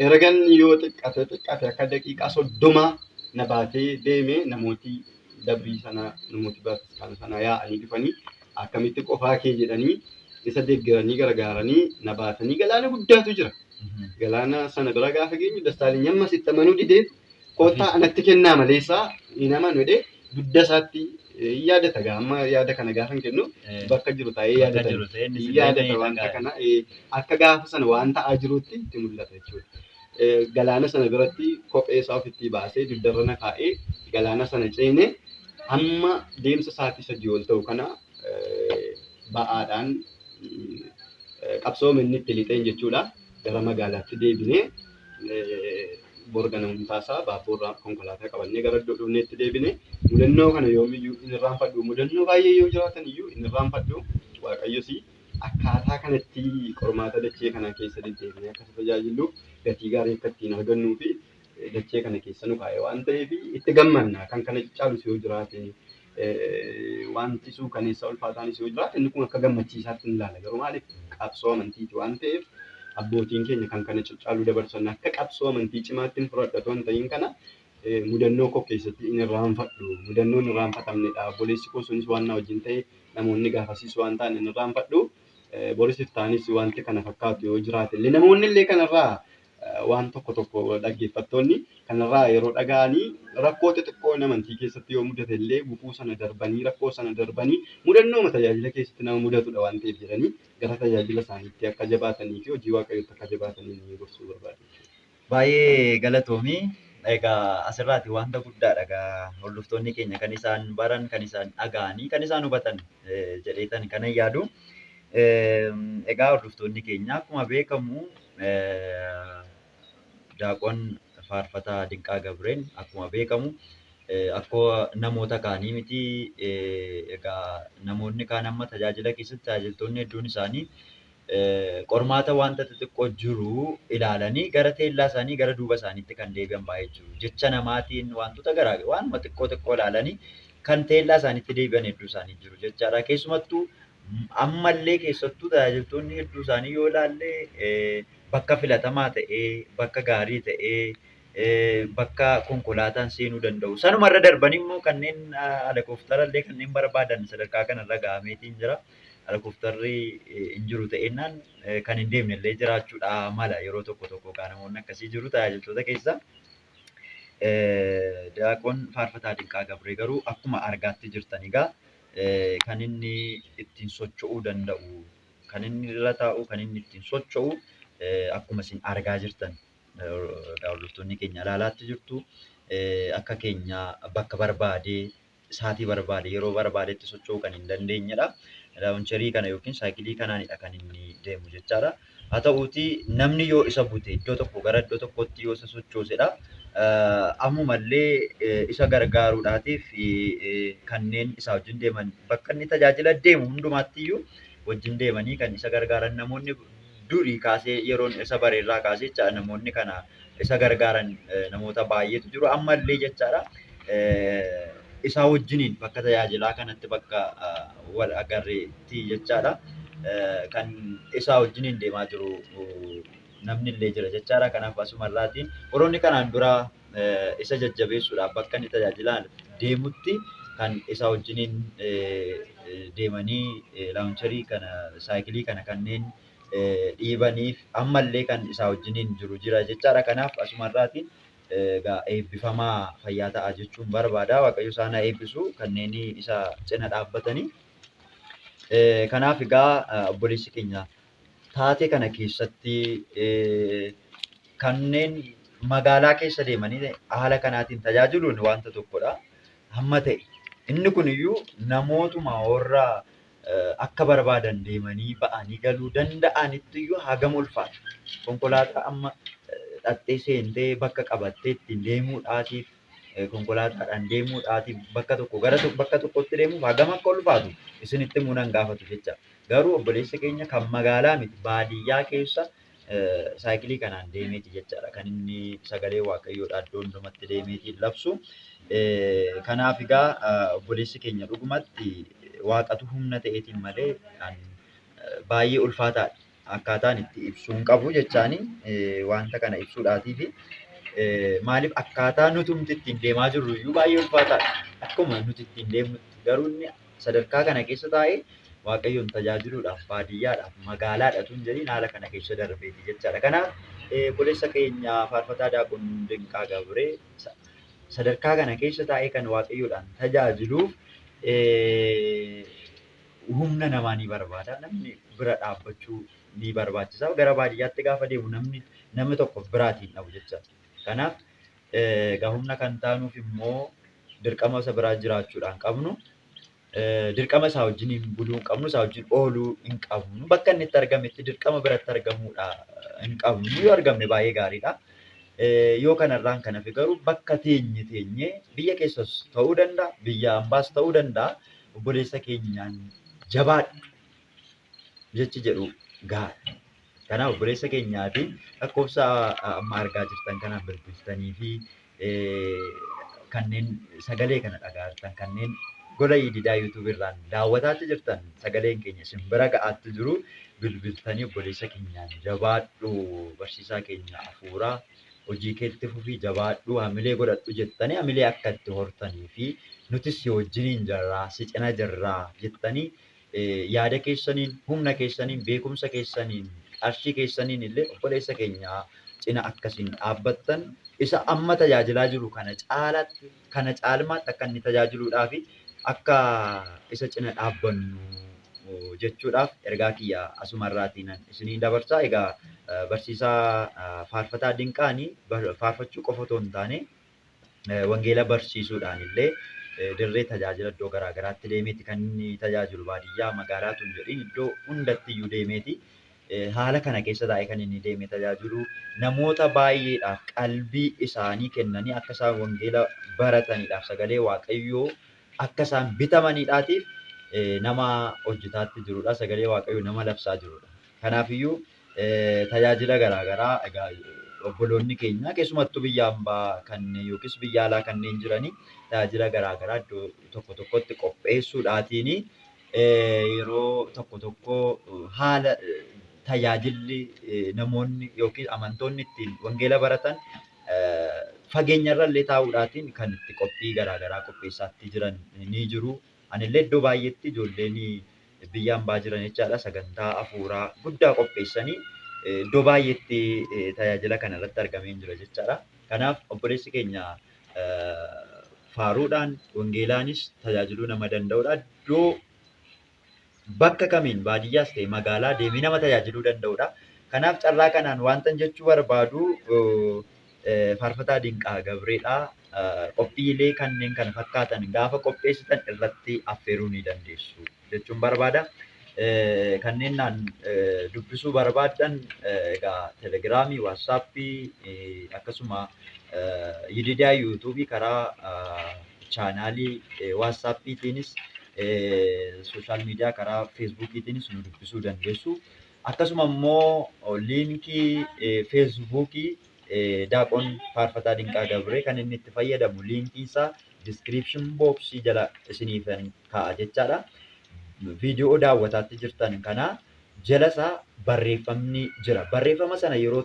ergan yoo xiqqate akka daqiiqaa 30 na baatee deeme namooti dabrii sana namooti baatiskaan sana yaa'anii dhufanii akkamitti qofaa kee jedhanii isa deeggaranii gargaaranii na baatanii galaana guddaatu jira. Galaana sana bira gaafa geenyu Dassaaleen ammas itti amanuu didee koottaa anatti kennaa maleessaa hin amanu jedhee dugda isaatti yaadata gaama yaada kana gaafa kennu bakka jiru taa'ee yaadata wanta kana akka gaafa sana waan ta'aa jirutti itti mul'ata jechuudha. Galaana sana biratti kophee isaa ofitti baasee dugdarra na kaa'ee galaana sana ceenee hamma deemsa sa'aatii 3 ol ta'u kana ba'aadhaan qabsoo inni itti lixeen jechuudha. Gara magaalaatti deebinee borga namumtaasaa baaburraa konkolaataa qabannee gara iddoo dhufneetti deebinee mudannoo kana yoomiyyuu hin irraanfadhu. Mudannoo baay'ee yoo jiraatan iyyuu hin irraanfadhu. Waaqayyos akkaataa kanatti qormaata dachee kana keessa deddeebinee akka tajaajiluuf gatii gaarii akka ittiin argannuu fi dachee kana keessa nu kaa'e waan ta'eef itti gammanna. Kan kana caalus yoo jiraate wanti suukaneessa ulfaataanis yoo jiraate inni kun akka gammachiisaatti hin ilaala. Garuu maaliif qabsoo amantiiti waan ta'eef abbootiin keenya kan kana caaluu dabarsan akka qabsoo amantii cimaatti hin fudhadhatu waan ta'in kana mudannoo koo keessatti hin irraanfadhu. Mudannoo hin irraanfatamnedha. Obboleessi koo sunis waan na wajjin ta'e namoonni gaafasiis waan ta'an hin irraanfadhu. Borisif ta'anis wanti kana fakkaatu yoo jiraate illee namoonni illee kanarraa waan tokko tokko dhaggeeffattoonni kanarraa yeroo dhaga'anii rakkoo xixiqqoo amantii keessatti yoo mudate illee gufuu sana darbanii rakkoo sana darbanii mudannoo tajaajila keessatti nama mudatudha waan ta'eef jedhanii gara tajaajila isaaniitti akka jabaatanii fi hojii waaqayyootti akka jabaatanii ni gorsuu barbaadu. Baay'ee galatoomii. Egaa asirraati wanta guddaadha. Egaa hordoftoonni keenya kan isaan baran, kan isaan dhaga'anii, kan isaan hubatan jedheetan kana yaadu. Egaa hordoftoonni keenya akkuma beekamu Daaqoon Faarfataa Dinqaa Gabreen akkuma beekamu akkuma namoota kaanii miti. Egaa namoonni kaan amma tajaajila keessatti tajaajiltoonni hedduun isaanii qormaata wanta xixiqqoo jiru ilaalanii gara teellaa isaanii gara duuba isaaniitti kan deebi'an baay'ee jiru. Jecha namaatiin wantoota garaagaraa waanuma xiqqoo ilaalanii kan teellaa isaaniitti deebi'an hedduu isaanii jiru jechaadha. Keessumattuu ammallee keessattuu tajaajiltoonni hedduu isaanii yoo ilaalle bakka filatamaa ta'ee, bakka gaarii ta'ee, bakka konkolaataan seenuu danda'u. Sanumarra darbanii immoo kanneen alakooftarallee kanneen barbaadan sadarkaa kanarra gahameetiin jira. Alakooftarri hin jiru ta'ennaan kan hin deemne illee jiraachuudha mala yeroo tokko tokko kan namoonni akkasii jiru tajaajiltoota keessa. Daaqoon Faarfataa Dinqaa Gabree garuu akkuma argaatti jirtan egaa kan inni ittiin socho'uu danda'u, kan inni irra taa'u, kan inni ittiin socho'u akkuma isin argaa jirtan hordoftoonni keenya ilaalaatti jirtu. Akka keenya bakka barbaadee sa'aatii barbaade yeroo barbaadetti socho'uu kan hin dandeenyedha. Laawuncharii kana yookiin saayikilii kanaanidha kan inni deemu jechaadha. Haa ta'uutii namni yoo isa bute iddoo tokko gara iddoo tokkotti yoo isa sochoosedha. Ammumallee isa gargaaruudhaatiif kanneen isa wajjin deeman bakka inni tajaajila deemu hundumaattiyyuu wajjin deemanii kan isa gargaaran namoonni durii kaasee yeroon isa bareerraa kaasee jechaadha. Namoonni kana isa gargaaran namoota baay'eetu jiru. Ammallee jechaadha. Isaa wajjiniin bakka tajaajilaa kanatti bakka wal agarreetti jechaadha. Kan isaa wajjiniin deemaa jiru namni illee jira jechaadha. Kanaaf asumarraatiin warroonni kanaan dura isa jajjabeessuudhaaf bakka inni tajaajilaa deemutti kan isaa wajjiniin deemanii laawuncharii kana saayikilii kana kanneen dhiibaniif ammallee kan isaa wajjiniin jiru jira jechaadha. Kanaaf asumarraatiin egaa eebbifamaa fayyaa ta'a jechuun barbaada. Waaqayyo isaan haa eebbisu kanneen isa cina dhaabbatanii. Kanaaf egaa obboleessi keenya taatee kana keessatti kanneen magaalaa keessa deemanii haala kanaatiin tajaajiluun wanta tokkodha. Hamma ta'e inni kun iyyuu namootuma warra akka barbaadan deemanii ba'anii galuu danda'anitti iyyuu hagam ulfaata. Konkolaataa amma dhattee seentee bakka qabattee ittiin deemuudhaatiif konkolaataadhaan deemuudhaatiif bakka tokko gara bakka tokkotti deemuuf hagam akka ulfaatu isinitti himuu nan gaafatu jecha. Garuu obboleessi keenya kan magaalaa miti baadiyyaa keessa saayikilii kanaan deemeeti jechaadha. Kan inni sagalee waaqayyoodhaa iddoo hundumatti deemeetiin labsu. Kanaaf egaa obboleessi keenya dhugumatti waaqatu humna ta'eetiin malee baay'ee ulfaataadha. Akkaataan itti ibsuu hin qabu jechaani wanta kana ibsuudhaatiif maaliif akkaataa nutumti ittiin deemaa jirru iyyuu baay'ee ulfaataadha. Akkuma nuti ittiin deemnutti garuu inni sadarkaa kana keessa taa'ee waaqayyoon tajaajiluudhaaf baadiyyaadhaaf magaalaadha tun jedhiin haala kana keessa darbeeti jechaadha. Kanaaf obboleessa keenya faarfataa Daaqoon Dinqaa Gabree sadarkaa kana keessa taa'ee kan waaqayyoodhaan tajaajiluuf humna namaa ni barbaada. Namni bira dhaabbachuu ni barbaachisa. Gara baadiyyaatti gaafa deemu namni tokko biraatiin dhabu jechaadha. Kanaaf egaa humna kan taanuuf immoo dirqama isa biraa jiraachuudhaan qabnu. Dirqama isaa wajjin buluu hin qabnu, isaa wajjin ooluu hin qabnu. Bakka inni itti argametti dirqama biratti argamuudha hin qabnu. Yoo argamne baay'ee gaariidha. Yoo kanarraan kan hafe garuu bakka teenyee biyya keessas ta'uu danda'a, biyya ambaas ta'uu danda'a. Obboleessa keenyaan jabaadhu jechi jedhu gaariidha. Kanaaf obboleessa keenyaatiin lakkoofsa amma argaa jirtan kanaan bilbiltanii fi kanneen sagalee kana dhaga'atan kanneen gola Yididaa YouTube irraan daawwataatti jirtan sagaleen keenya simbira ga'aatti jiru bilbiltanii obboleessa keenyaan jabaadhu barsiisaa keenya hafuuraa hojii keetti fufii jabaadhu hamilee godhadhu jettanii hamilee akka itti hortanii fi nutis si wajjiniin jirraa si cina jirraa jettanii yaada keessaniin humna keessaniin beekumsa keessaniin qarshii keessaniin illee obboleessa keenya cina akkasiin dhaabbattan isa amma tajaajilaa jiru kana caalaatti kana caalmaatti akka inni tajaajiluudhaaf akka isa cina dhaabbannu jechuudhaaf ergaa kiyya asumarraatiin isinii dabarsaa. Egaa barsiisaa faarfataa Dinqaanii faarfachuu qofa otoo hin taane wangeela barsiisuudhaan illee dirree tajaajila iddoo garaa garaatti deemeeti kan inni tajaajilu baadiyyaa magaalaa tun jedhin iddoo hundatti iyyuu deemeeti. Haala kana keessa taa'ee kan inni deeme tajaajilu namoota baay'eedhaaf qalbii isaanii kennanii akka isaan wangeela barataniidhaaf sagalee waaqayyoo akka isaan bitamaniidhaatiif nama hojjetaatti jirudha. Sagalee waaqayyoo nama labsaa jirudha. Kanaafiyyuu tajaajila garaa garaa egaa obboloonni keenya keessumattuu biyya hambaa kanneen yookiis biyya alaa kanneen jiranii tajaajila garaa garaa iddoo tokko tokkotti qopheessuudhaatiin yeroo tokko tokko haala tajaajilli namoonni yookiin amantoonni ittiin wangeela baratan fageenyarra illee taa'uudhaatiin kan itti qophii garaa garaa qopheessaatti jiran ni jiru. Anillee iddoo baay'eetti ijoolleen biyya hambaa jiran jechaadha sagantaa hafuuraa guddaa qopheessanii iddoo baay'eetti tajaajila kana irratti argamee jira jechaadha. Kanaaf obboleessi keenya faaruudhaan wangeelaanis tajaajiluu nama danda'udha. Iddoo bakka kamiin baadiyyaas ta'e magaalaa deemee nama tajaajiluu danda'udha. Kanaaf carraa kanaan wanta jechuu barbaadu faarfataa Dinqaa Gabreedhaa. Qophiilee kanneen kana fakkaatan gaafa qopheessitan irratti affeeruu ni dandeessu jechuun barbaada. Kanneen naan dubbisuu barbaadan egaa telegiraamii, waatsaappii akkasuma Yididaa yuutuubii karaa chaanaalii waatsaappiitiinis sooshaal miidiyaa karaa feesbuukiitiinis nu dubbisuu dandeessu. Akkasuma immoo liinkii feesbuukii Daaqoon Faarfataa Dinqaa Gabree kan inni itti fayyadamu liinkii isaa diskiriipshin booksii jala isiniif kaa'a jechaadha. Viidiyoo daawwataatti jirtan kana jala isaa barreeffamni jira. Barreeffama sana yeroo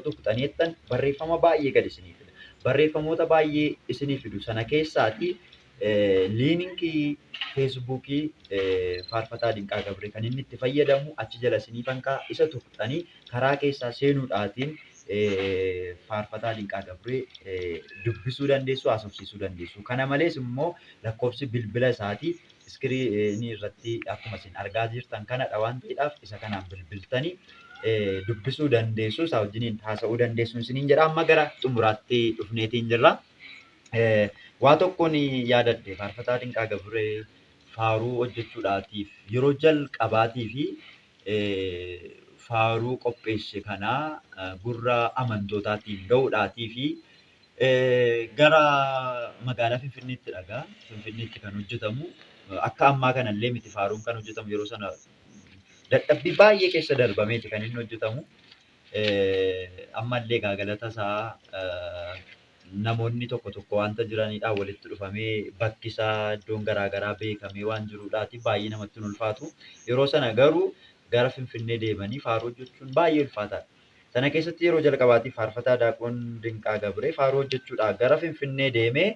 tuqxaniittan barreeffama baay'ee gad isinii fida. Barreeffamoota baay'ee isinii fidu sana keessaati liinkii feesbuukii Faarfataa Dinqaa Gabree kan inni itti fayyadamu achi jala isiniif kaa'a. Isa tuqxanii karaa keessaa seenuudhaatiin Faarfataa Dinqaa Gabree dubbisuu dandeessu, haasofsiisuu dandeessu. Kana malees immoo lakkoofsi bilbila isaatii iskiriinii irratti akkuma isin argaa jirtan kanadha waan ta'eedhaaf isa kanaan bilbiltanii dubbisuu dandeessu, isaa wajjiniin haasa'uu dandeessu isiniin jedha. Amma gara xumuraatti dhufneetiin jirra. Waa tokkoon yaadadhe faarfataa Dinqaa Gabree faaruu hojjechuudhaatiif yeroo jalqabaatii fi faaruu qopheesse kanaa gurra amantootaatiin ga'uudhaatii fi gara magaalaa Finfinneetti dhagaa. Finfinneetti kan hojjetamu. Akka ammaa kanallee miti faaruun kan hojjetamu yeroo sana dadhabbii baay'ee keessa darbameeti kan inni hojjetamu. Ammallee galata isaa namoonni tokko tokko wanta jiranidhaan walitti dhufamee bakki isaa iddoon garaagaraa beekamee waan jiruudhaatiif baay'ee namatti hin ulfaatu. Yeroo sana garuu gara Finfinnee deemanii faaruu hojjechuun baay'ee ulfaataadha. Sana keessatti yeroo jalqabaatiif faarfataa Daaqoon Dinqaa Gabree faaruu hojjechuudhaaf gara Finfinnee deemee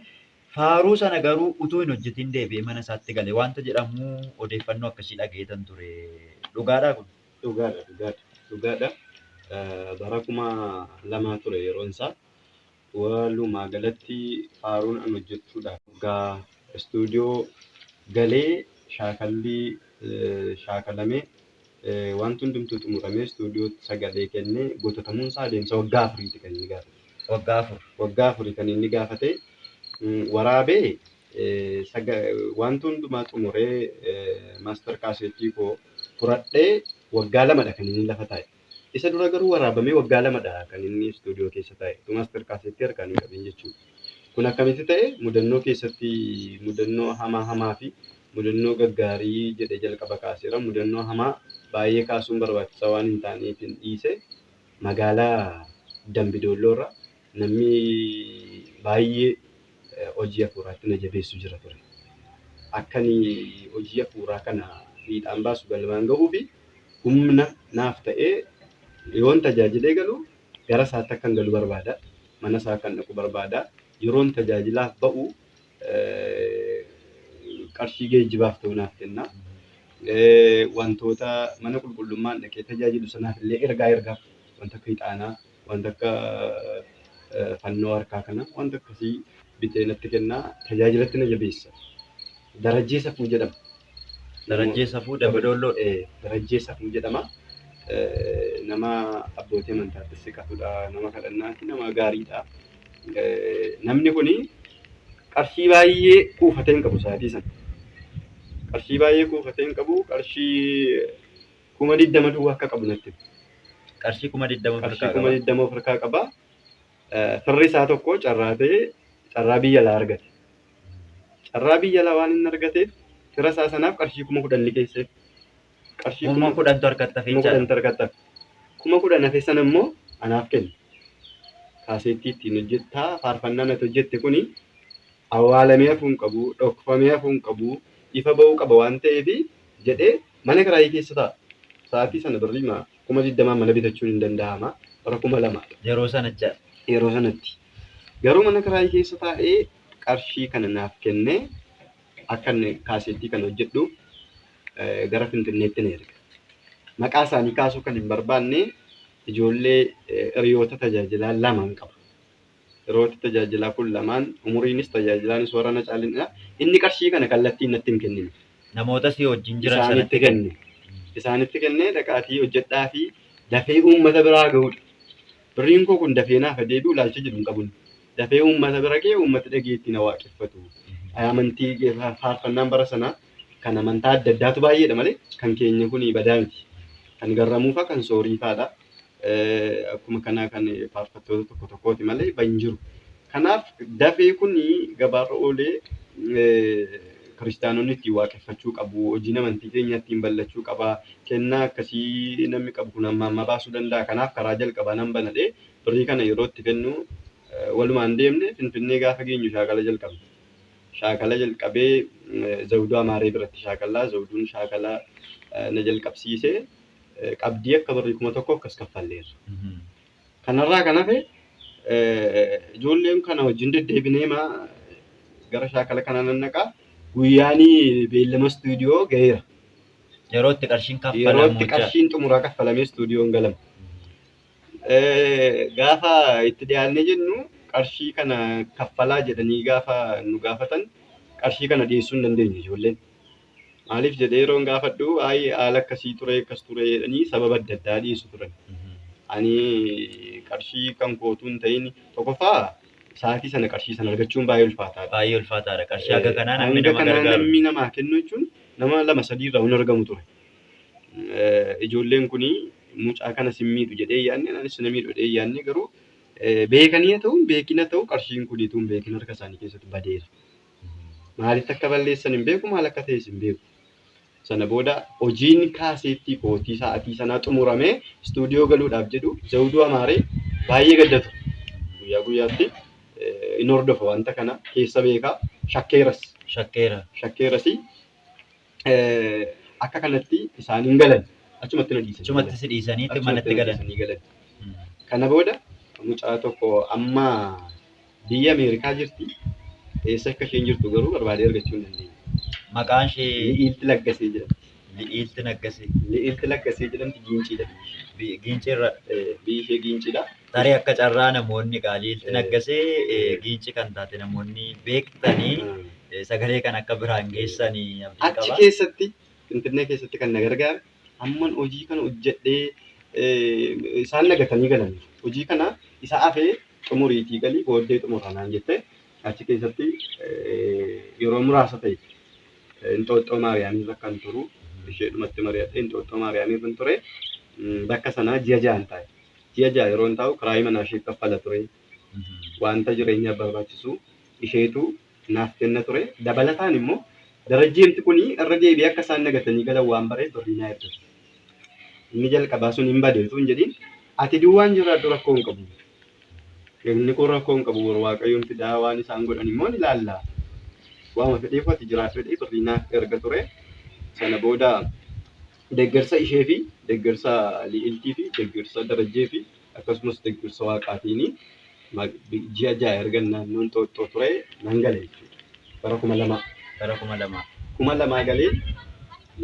faaruu sana garuu utuu hin hojjetin deebi'ee mana isaatti gale wanta jedhamu odeeffannoo akkasii dhagayetan ture. Dhugaadhaa kun? Dhugaadha. Bara 2000 ture yeroon isaa. Walumaa galatti faaruun an hojjechuudhaaf waggaa istuudiyoo galee shaakalamee wanti hundumtuu xumuramee istuudiyootti sagalee kennee gototamuun isaa adeemsa waggaa 4 kan inni gaafate. Waggaa 4 kan inni gaafate. Waraabee wanti hundumaa xumuree maaster kaaseettii koo fudhadhee waggaa 2dha kan inni lafa taa'e. Isa dura garuu waraabamee waggaa 2dha kan inni istuudiyoo keessa taa'e. Maaster kaaseettii harkaan hin qabin jechuudha. Kun akkamitti ta'e mudannoo keessatti mudannoo hamaa fi mudannoo gaggaarii jedhee jalqaba kaaseera. Mudannoo hamaa baay'ee kaasuun barbaachisaa waan hin taaneef hin dhiise. Magaalaa Dambidoolloorra namni baay'ee hojii hafuuraatti na jabeessu jira ture. Akkanii hojii hafuuraa kana fiixaan baasu galmaan gahuu fi humna naaf ta'ee yoon tajaajilee galu gara isaatti akkan galu barbaada. Mana isaa kan dhaqu barbaada. Yeroon tajaajilaaf ba'u qarshii geejjibaaf ta'u naaf kenna. Wantoota mana qulqullummaan dhaqee tajaajilu sanaaf illee ergaaf wanta akka ixaanaa, wanta akka fannoo harkaa kana wanta akkasii bitee natti kennaa tajaajilatti na jabeessa. Darajjee Safuu jedhama. Darajjee Safuu Dambidolloo. Darajjee Safuu jedhama. Nama abbootii amantaatti siqatudha. Nama kadhannaatti nama gaariidha. Namni kuni qarshii baay'ee kuufatee hin qabu sa'aatii sana. Qarshii baay'ee kuufatee hin qabu. Qarshii 20,000 duwwaa akka qabu natti. Qarshii 20,000 of harkaa qaba. Firri isaa tokko carraa biyya alaa argate. Carraa biyya alaa waan inni argateef fira isaa sanaaf qarshii 10,000 ni keesseef. Qarshii 10,000 harkatti hafee jira. 10,000 hafee sana immoo anaaf kenna. Kaaseettii ittiin hojjettaa faarfannaan ati hojjette kuni awwaalamee hafuu hin qabu, dhokfamee hafuu hin qabu, ifa ba'uu qaba waan ta'eef jedhee mana kiraayii keessa ta'a. Sa'aatii sana birrii 20,000 mana bitachuun hin danda'ama. Bara 2000. Yeroo sanatti. Yeroo sanatti. Garuu mana kiraayii keessa taa'ee qarshii kana naaf kennee akka kaaseettii kana hojjedhu gara Finfinneetti na erga. Maqaa isaanii kaasuu kan hin barbaanne ijoollee hiriyoota tajaajilaa 2 qaba. Hiriyoota tajaajilaa kun 2 umuriinis tajaajilaanis warra na caalinidha. Inni qarshii kana kallattiin natti hin kennine. Namoota si wajjin jiran sanatti kenne. Isaanitti kennee dhaqaatii hojjedhaa fi dafee uummata biraa gahudha. Birriin koo kun dafee naaf deebi'u ilaalcha jedhu hin qabun. Dafee uummata bira gahee uummata dhageetti na waaqeffatu. Amantii faarfannaan bara sanaa kan amantaa adda addaatu baay'eedha malee kan keenya kun badaa miti. Kan garramuufaa kan sooriifaadha. Akkuma kanaa kan faarfattoota tokko tokkooti malee hin jiru. Kanaaf dafee kun gabaarra oolee kiristaanonni ittiin waaqeffachuu qabu. Hojiin amantii keenya ittiin bal'achuu qaba. Kennaa akkasii namni qabu kun amma baasuu danda'a. Kanaaf karaa jalqabaa nan banadhee birrii kana yeroo itti kennu walumaan deemne Finfinnee gaafa geenyu shaakala jalqabne. Shaakala jalqabee Zawuduu Amaaree biratti shaakallaa. Zawuduun shaakalaa na jalqabsiisee qabdii akka birrii 1,000 akkas kaffalleerra. Kanarraa kan hafe ijoolleen kana wajjin deddeebinee gara shaakala kana nan naqaa. Guyyaanii beellama istuudiyoo gaheera. Yeroo itti qarshiin kaffalamu. Yeroo itti qarshiin xumuraa kaffalamee istuudiyoon galama. Gaafa itti dhiyaannee jennu qarshii kana kaffalaa jedhanii gaafa nu gaafatan qarshii kana dhiyeessuu hin dandeenye ijoolleen. Maaliif jedhee yeroon gaafadhu haala akkasii ture akkas ture jedhanii sababa adda addaa dhiyeessu turan. Ani qarshii kan kootu hin ta'in tokkoffaa sa'aatii sana qarshii sana argachuun baay'ee ulfaataadha. Baay'ee ulfaataadha. Qarshii haga kanaa namni Hanga nama kanaa gargaaru. namni namaa kennu jechuun nama 2-3 irraa hin argamu ture. Ijoolleen kuni mucaa kana simmiidhu jedhee yaadne anis na miidhu jedhee yaadne garuu beekanii haa ta'u beekina ta'u qarshiin kuniitu hin beekin harka isaanii keessatti badeera. Maaliif akka balleessan hin beeku maal akka ta'es hin beeku. Sana booda hojiin kaaseettii kootii sa'aatii sanaa xumuramee istuudiyoo galuudhaaf jedhu Zawuduu Amaaree baay'ee gaddatu. Guyyaa guyyaatti in hordofa wanta kana keessa beekaa shakkeeras. Shakkeeras akka kanatti isaan hin galan achumatti na dhiisan. Achumatti si dhiisaniitti manatti galan. Kana booda mucaa tokko amma biyya Ameerikaa jirti. Eessa akka isheen jirtu garuu barbaadee argachuu hin dandeenye. Maqaan ishee Li'iilti Laggasee jedhamti. Li'iilti Naggasee. Li'iilti Laggasee jedhamti Giinciidha. Giinci irra. Biyyi ishee Giinciidha. Tarii akka carraa namoonni Li'iilti Naggasee Giinci kan taate namoonni beektanii sagalee kan akka biraan geessanii abdii qaba. Achi keessatti Finfinnee keessatti kan na gargaare amman hojii kana hojjedhee isaan nagatanii galaniiru. Hojii kana isa hafee xumuriitii galii booddee xumuranaan jettee achi keessatti yeroo muraasa ta'e Inxooxxoo Maariyaamii kan turu isheedhumatti mari'attee Inxooxxoo Maariyaamii kan ture bakka sanaa ji'a ja'an taa'e. Ji'a ja'a yeroo ta'u kiraayii manaa ishee kaffala ture. Wanta jireenyaaf barbaachisu isheetu naaf kenna ture. Dabalataan immoo darajjeemti kuni irra deebi'ee akka isaan nagatanii galan waan bareef birrii naa ergatu. Inni jalqabaa sun hin badeetu hin jedhin ati duwwaan jiraadhu rakkoo hin qabu. Inni kun rakkoo hin qabu waaqayyoon fidaa waan isaan godhan immoo ni ilaalla. Waama fedheef ati jiraadhu jedhee birrii naaf erga ture. Sana booda deeggarsa ishee fi deeggarsa Li'iiltii fi deeggarsa Darajjee fi akkasumas deeggarsa Waaqaatiin ji'a ja'a erga naannoo Inxooxxoo ture nan gale jechuudha. Bara 2000. Bara 2000. 2000 galee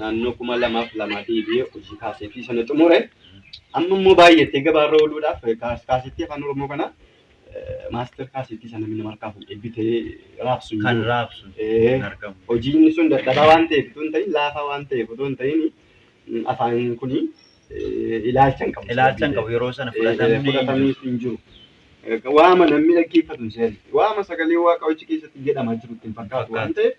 naannoo 2002 deebi'ee hojii kaaseetii sana xumure. Amma immoo baay'attee gabaarra ooluudhaaf kaaseetii afaan Oromoo kana maaster kaaseetii sana mina markaa fuudhee bitee raabsu. Kan raabsu. Argamu. Hojiin sun dadhabaa waan ta'eef utuu hin ta'in laafaa waan ta'eef utuu hin ta'in afaan kuni ilaalcha hin qabu. Ilaalcha hin qabu yeroo sana fudhatamni hin jiru. Waama namni dhaggeeffatu hin seenu. Waama sagalee waaqa hojii keessatti jedhamaa jiru ittiin fakkaatu waan ta'eef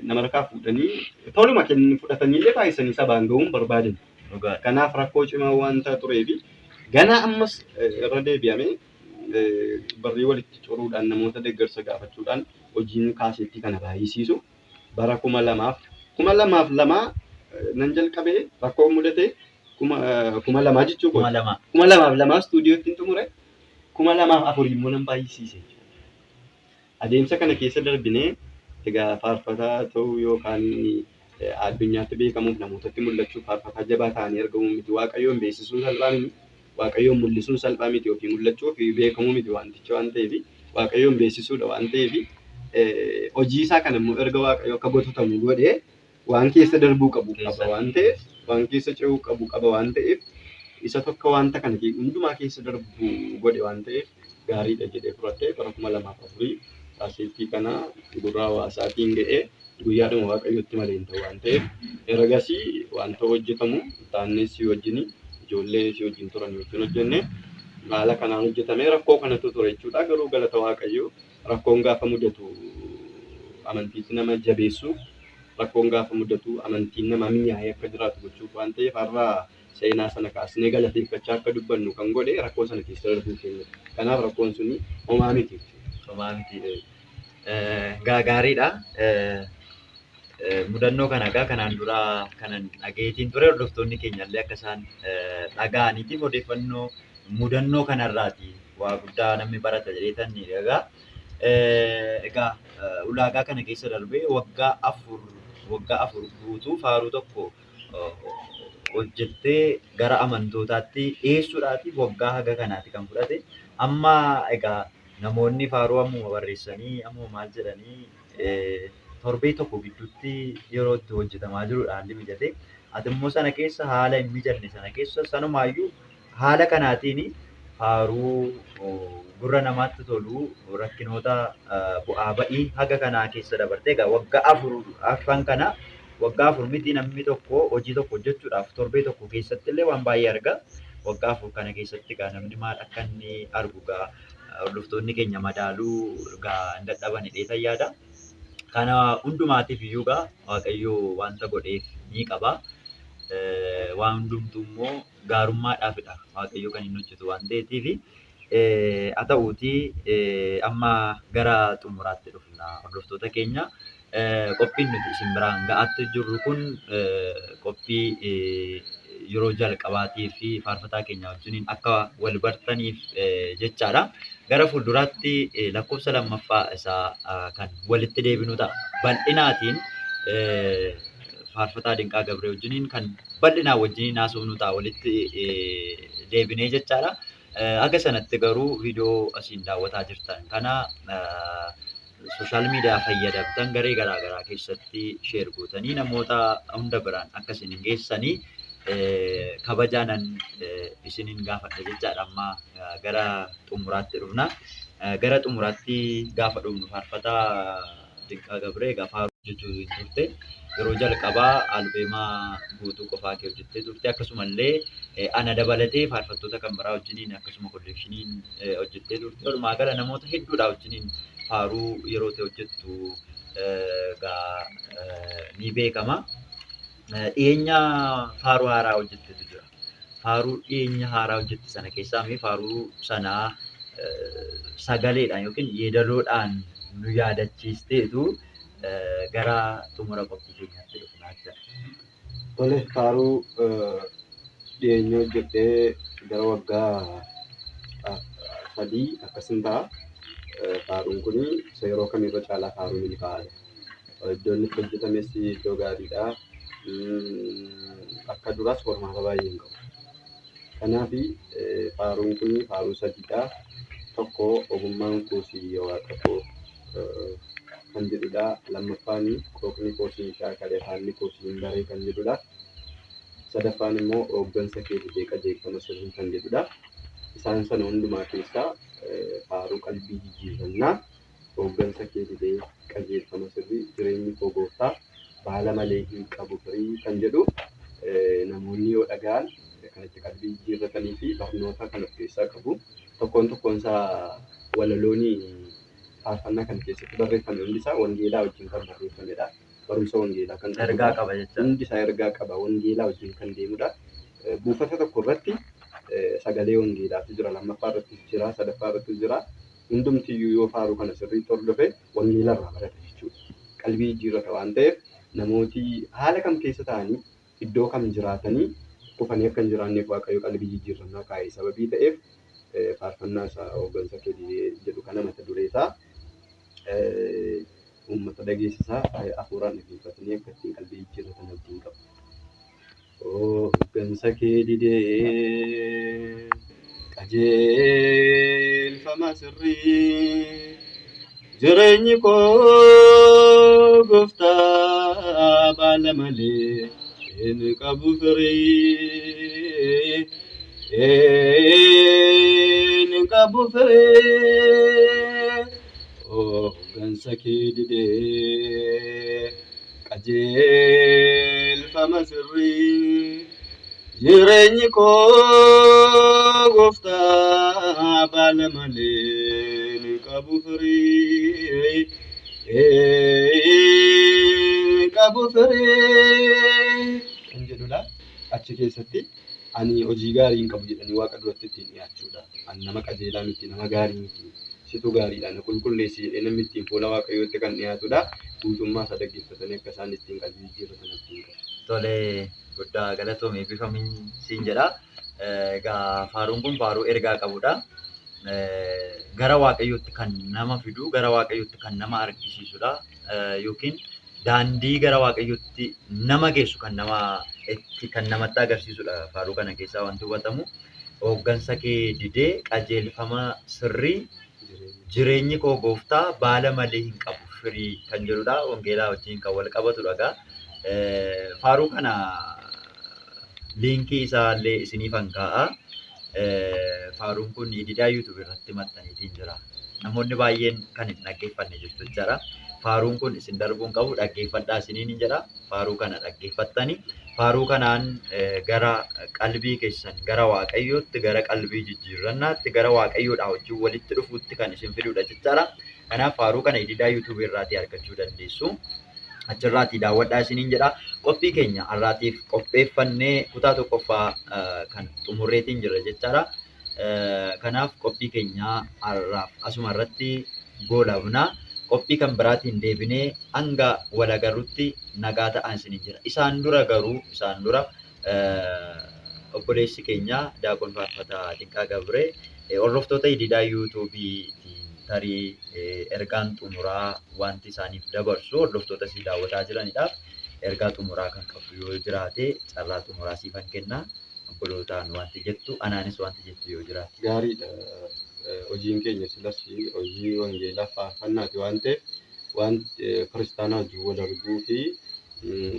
nama harkaa fuudhanii toluma kenni fudhataniillee baay'isanii sabaan ga'uun barbaadan. Kanaaf rakkoo cimaa wanta tureefi ganaa ammas irra deebi'amee barrii walitti curuudhaan namoota deeggarsa gaafachuudhaan hojiin kaaseettii kana baay'isiisu bara 2002 nan jalqabee rakkoo mudate 2002 jechuudha. 2002 istuudiyootti xumure 2004 immoo nan baay'isiise. Adeemsa kana keessa darbinee egaa faarfataa ta'uu yookaan addunyaatti beekamuuf namootatti mul'achuuf faarfataa jabaa ta'anii argamuu miti. Waaqayyoon beeksisuun salphaa miti. Waaqayyoon mul'isuun salphaa miti yookiin mul'achuu fi beekamuu miti wanticha waan ta'eef waaqayyoon beeksisuudha waan ta'eef hojii isaa kana immoo erga waaqayyo akka gototamu godhee waan keessa darbuu qabu qaba waan ta'eef waan keessa ce'uu qabu qaba waan ta'eef isa tokko wanta kana hundumaa keessa darbuu godhe waan ta'eef gaariidha jedhee fudhatee bara 2004 kaaseettii kana gurra hawaasaatiin ga'ee guyyaadhuma waaqayyotti malee hin ta'u waan ta'eef ergasii wanta hojjetamu taannessi wajjin ijoollee si wajjin turan wajjin hojjenne haala kanaan hojjetamee rakkoo kanatu ture jechuudha. Garuu galata waaqayyoo rakkoon gaafa mudatu amantiitti nama jabeessu rakkoon gaafa mudatu amantiin nama mi'aayee akka jiraatu gochuuf waan ta'eef har'a seenaa sana kaasnee galateeffachaa akka dubbannu kan godhe rakkoo sana keessa darbuu keenya. Kanaaf rakkoon suni homaa miti. Homaa miti. Gaariidha. Mudannoo kana egaa kanaan dura kanan dhageetiin ture hordoftoonni keenyallee akka isaan dhaga'aniitiif odeeffannoo mudannoo kanarraati waa guddaa namni barata jedheetan egaa ulaagaa kana keessa darbee waggaa afur guutuu faaruu tokko hojjettee gara amantootaatti dhiyeessuudhaatiif waggaa haga kanaati kan fudhate. Amma egaa namoonni faaruu ammuma barreessanii ammuma maal jedhanii torbee tokko gidduutti yeroo itti hojjetamaa jirudha haalli mijate. Ati immoo sana keessa haala hin mijanne sana keessa sanumaayyuu haala kanaatiin faaruu gurra namaatti tolu rakkinoota bu'aa ba'ii haga kanaa keessa dabarte egaa waggaa afran kana waggaa 4 miti namni tokko hojii tokko hojjechuudhaaf torbee tokko keessatti illee waan baay'ee arga. Waggaa 4 kana keessatti egaa namni maal akka inni argu egaa hordoftoonni keenya madaaluu egaa hin dadhabanidha yaada. Kana hundumaatiif iyyuu egaa Waaqayyo wanta godheef ni qaba. Waan hundumtuu immoo gaarummaadhaafidha Waaqayyo kan inni hojjetu waan ta'eetiif. Haa ta'uutii amma gara xumuraatti dhufna hordoftoota keenya. Qophiin nuti isin biraan ga'aatti jirru kun qophii yeroo jalqabaatii fi faarfataa keenya wajjiniin akka wal bartaniif jechaadha. Gara fuulduraatti lakkoofsa lammaffaa isaa kan walitti deebinu ta'a. Bal'inaatiin faarfataa Dinqaa Gabree wajjiniin kan bal'inaa wajjiniin haasofnu ta'a walitti deebinee jechaadha. Akka sanatti garuu viidiyoo asiin daawwataa jirtan kana sooshaal miidiyaa fayyadamtan garee garaagaraa keessatti sheer gootanii namoota hunda biraan akka isin geessanii kabajaanan isiniin gaafadha jechaadha. Amma gara xumuraatti dhufna. Gara xumuraatti gaafa dhufnu faarfataa Dinqaa Gabree gaafa hojjechuu hin turte. Yeroo jalqabaa albeemaa guutuu qofaa kee hojjettee turte. Akkasumallee ana dabalatee faarfattoota kan biraa wajjiniin akkasuma kolleekshiniin hojjettee turte. Walumaa gala namoota hedduudhaa wajjiniin faaruu yeroo ta'e hojjettu ni beekama. Dhiyeenya faaruu haaraa hojjettetu jira. Faaruu dhiyeenya haaraa hojjette sana keessaa faaruu sanaa sagaleedhaan yookiin yeedaloodhaan nu yaadachiisteetu gara xumura qophii keenyaatti dhufnaa jira. Tole faaruu dhiyeenya hojjettee gara waggaa 3 akkasiin ta'a. Faaruun kun yeroo kamirra caalaa faaruun ni kaa'ala. Iddoon itti hojjetames iddoo gaariidha. Akka duraas hormaata baay'ee hin qabu. Kanaaf faaruun kun faaruu 3dha. Tokko ogummaan koosii waaqa koo kan jedhudha. Lammaffaan qooqni koosii shaakalee haalli koosii baree kan jedhudha. Sadaffaan immoo hooggansa kee didee qajeelfama sirrii kan jedhudha. Isaan sana hundumaa keessaa faaruu qalbii jijjiirannaa hooggansa kee didee qajeelfama sirrii jireenyi koo gooftaa baala malee hin qabu firii kan jedhu namoonni yoo dhaga'an kan itti qalbii jijjiirratanii fi barnoota kan of keessaa qabu. Tokkoon isaa walaloonii faarfannaa kan keessatti barreeffame hundi isaa wangeelaa wajjin kan barreeffamedha. Barumsa wangeelaa kan ergaa qaba jechuudha. Hundi isaa ergaa qaba. Wangeelaa wajjin kan deemudha. Buufata tokko irratti sagalee wangeelaatu jira. Lammaffaa irratti jira. Sadaffaa irratti jira. Hundumtiyyuu yoo faaruu kana sirriitti hordofe wangeela irraa barata jechuudha. Qalbii jijjiirrata waan ta'eef namooti haala kam keessa ta'anii iddoo kam jiraatanii dhufanii akka hin jiraanneef Waaqayyo qalbii jijjiirrannaa kaa'ee sababii ta'eef faarfannaa isaa hooggansa kee jedhu kana mata duree isaa uummata dhageessisaa hafuuraan dhaggeeffatanii akka ittiin qalbii jijjiirratan wajjin qabu. Hooggansa kee didee qajeelfama sirrii jireenyi koo gooftaa baala malee hin qabu firii. Qabu firii hooggansa kee didee qajeelfama sirrii jireenyi koo gooftaa baala malee qabu firii. Qabu firii kan jedhudha. Achi keessatti ani hojii gaarii hin qabu jedhanii Waaqa duratti ittiin dhiyaachuudha. Ani nama qajeelaa miti, nama gaarii miti. Situ gaariidha. Na qulqulleessi jedhee namni ittiin fuula Waaqayyootti kan dhiyaatudha. Guutummaa isaa dhaggeeffatanii akka isaan ittiin qalbii jijjiirratan ittiin qabu. Tolee, guddaa galatoomee bifamiin siin jedha. Egaa faaruun kun faaruu ergaa qabudha. Gara Waaqayyootti kan nama fidu, gara Waaqayyootti kan nama argisiisudha. Yookiin daandii gara Waaqayyootti nama geessu kan namatti agarsiisudha. Faaruu kana keessaa wanti hubatamu hooggansa kee didee qajeelfama sirrii jireenyi koo gooftaa baala malee hin qabu firii kan jedhudha. Wangeelaa wajjin kan wal qabatudha. Faaruu kana liinkii isaallee isiniifan kaa'a. Faaruun kun Didaa YouTube irratti maxxaneetiin jira. Namoonni baay'een kan hin dhaggeeffanne jechuudha. faaruun kun isin darbuun qabu dhaggeeffadhaa isiniin jedha. Faaruu kana dhaggeeffattanii faaruu kanaan gara qalbii keessan gara Waaqayyootti gara qalbii jijjiirrannaatti gara Waaqayyoodhaa wajjin walitti dhufuutti kan isin fidudha jechaadha. Kanaaf faaruu kana ididaa YouTube irraatii argachuu dandeessu. Achirraatii daawwadhaa isiniin jedha. Qophii keenya har'aatiif qopheeffannee kutaa tokkoffaa kan xumurreetiin jirra jechaadha. Kanaaf qophii keenya har'aaf asuma irratti goolabna. Qophii kan biraatiin deebinee hanga wal agarruutti nagaa ta'aa isiniin jira. Isaan dura obboleessi keenya Daaqon Faarfataa Dinqaa Gabree hordoftoota ididaa YouTubeetiin tarii ergaan xumuraa wanti isaaniif dabarsu hordoftoota isii daawwataa jiranidhaaf ergaa xumuraa kan qabu yoo jiraate carraa xumuraa siifan kenna. Obbolootaan wanti jettu anaanis wanti jettu yoo jiraate. Gaariidha. Hojiin keenya silas hojii wangeelaa faarfannaati waan ta'eef wanti kiristaanaa wajjin wal arguu fi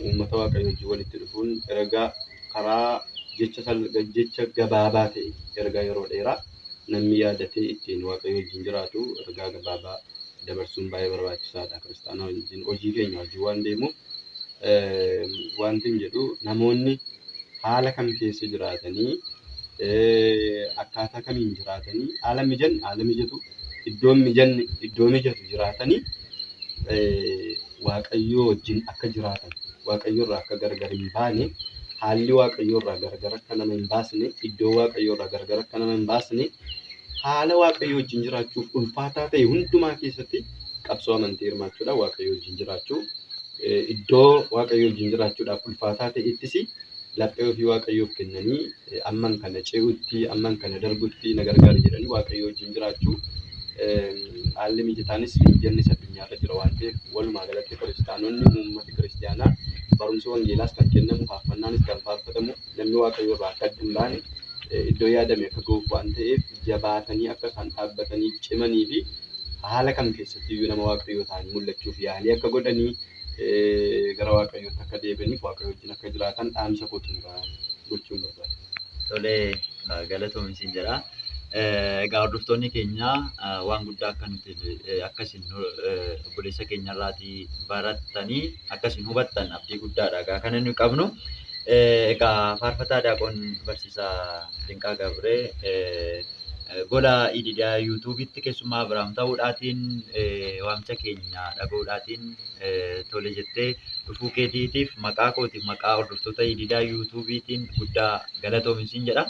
uummata waaqayyoo wajjin walitti dhufuun ergaa karaa jecha gabaabaa ta'e ergaa yeroo dheeraa namni yaadatee ittiin waaqayyoo wajjin jiraatu ergaa gabaabaa dabarsuun baay'ee barbaachisaadha. Kiristaanaa wajjin hojii keenya wajjin waan deemuuf wanti hin jedhu namoonni haala kam keessa jiraatanii akkaataa kamiin jiraatanii haala mijatu iddoo mijatu jiraatanii waaqayyoo wajjin akka jiraatan waaqayyoo irraa akka gargar hin baane haalli waaqayyoo irraa gargar akka nama hin baasne iddoo waaqayyoo irraa gargar akka nama hin baasne haala waaqayyoo wajjin jiraachuuf ulfaataa ta'e hundumaa keessatti qabsoo amantii hirmaachuudha. Waaqayyoo wajjin jiraachuu iddoo waaqayyoo wajjin jiraachuudhaaf ulfaataa ta'ettis laphee ofii waaqayyoof kennanii amman kana ce'utti amman kana darbutti na gargaari jedhanii waaqayyoo wajjin jiraachuu haalli mijataanis mijanni addunyaarra jira waan ta'eef walumaa galatti kiristaanonni uummati kiristaanaa barumsa wangeelaas kan kennamu faarfannaanis kan faarfatamu namni waaqayyoo irraa akka adda hin baane iddoo yaadame akka ga'uuf waan ta'eef jabaatanii akka isaan dhaabbatanii cimanii fi haala kam keessatti iyyuu nama waaqayyoo ta'anii mul'achuuf yaalii akka godhanii gara waaqayyootti akka deebi'aniif waaqayyoo wajjin akka jiraatan dhaamsa kootiin gochuun barbaada. Tolee, galatoomi siin jedha. Egaa hordoftoonni keenya waan guddaa akka nuti akkasiin obboleessa keenya irraatii barattanii akkasiin hubattan abdii guddaadha. Egaa kan inni qabnu egaa faarfataa Daaqon Barsiisaa Dinqaa Gabree gola ididaa YouTubeetti keessumaa biraam ta'uudhaatiin waamcha keenya dhaga'uudhaatiin tole jettee dhufuu keetiitiif maqaa kootiif maqaa hordoftoota ididaa YouTubeetiin guddaa galatoomi siin jedha.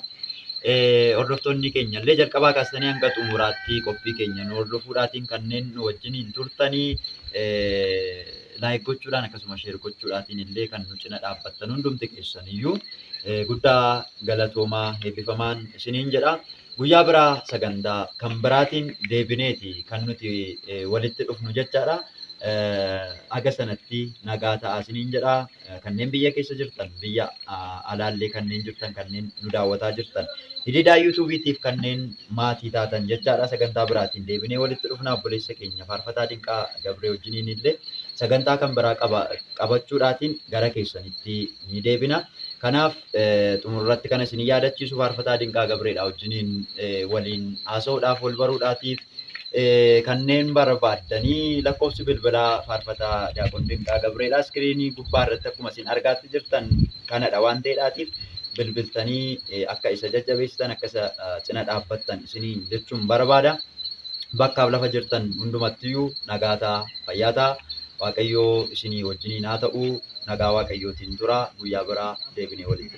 Hordoftoonni keenya illee jalqabaa kaastanii hanga xumuraatti qophii keenya nu hordofuudhaatiin kanneen nu wajjiniin turtanii laayik gochuudhaan akkasuma sheer gochuudhaatiin illee kan nu cina dhaabbattan hundumti keessaniyyuu guddaa galatoomaa eebbifamaan isiniin jedha. Guyyaa biraa sagantaa kan biraatiin deebineeti kan nuti walitti dhufnu jechaadha. Aga sanatti nagaa ta'aa isiniin jedha. Kanneen biyya keessa jirtan biyya alaallee kanneen jirtan kanneen nu daawwataa jirtan ididaa YouTubeetiif kanneen maatii taatan jechaadha. Sagantaa biraatiin deebinee walitti dhufna. Obboleessa keenya Faarfataa Dinqaa Gabree wajjiniin illee sagantaa kan biraa qabachuudhaatiin gara keessanitti ni deebina. Kanaaf xumurratti kana isin yaadachiisu Faarfataa Dinqaa Gabreedha wajjiniin waliin haasa'uudhaaf wal baruudhaatiif kanneen barbaaddanii lakkoofsi bilbilaa Faarfataa Daaqon Dinqaa Gabreedha iskiriinii gubbaa irratti akkuma isin argaatti jirtan kanadha waan ta'eedhaatiif bilbiltanii akka isa jajjabeessitan akka isa cina dhaabbattan isiniin jechuun barbaada. Bakkaaf lafa jirtan hundumattiyyuu nagaataa fayyaataa Waaqayyoo isinii wajjiniin haa ta'u nagaa Waaqayyootiin tura guyyaa biraa deebinee waliin.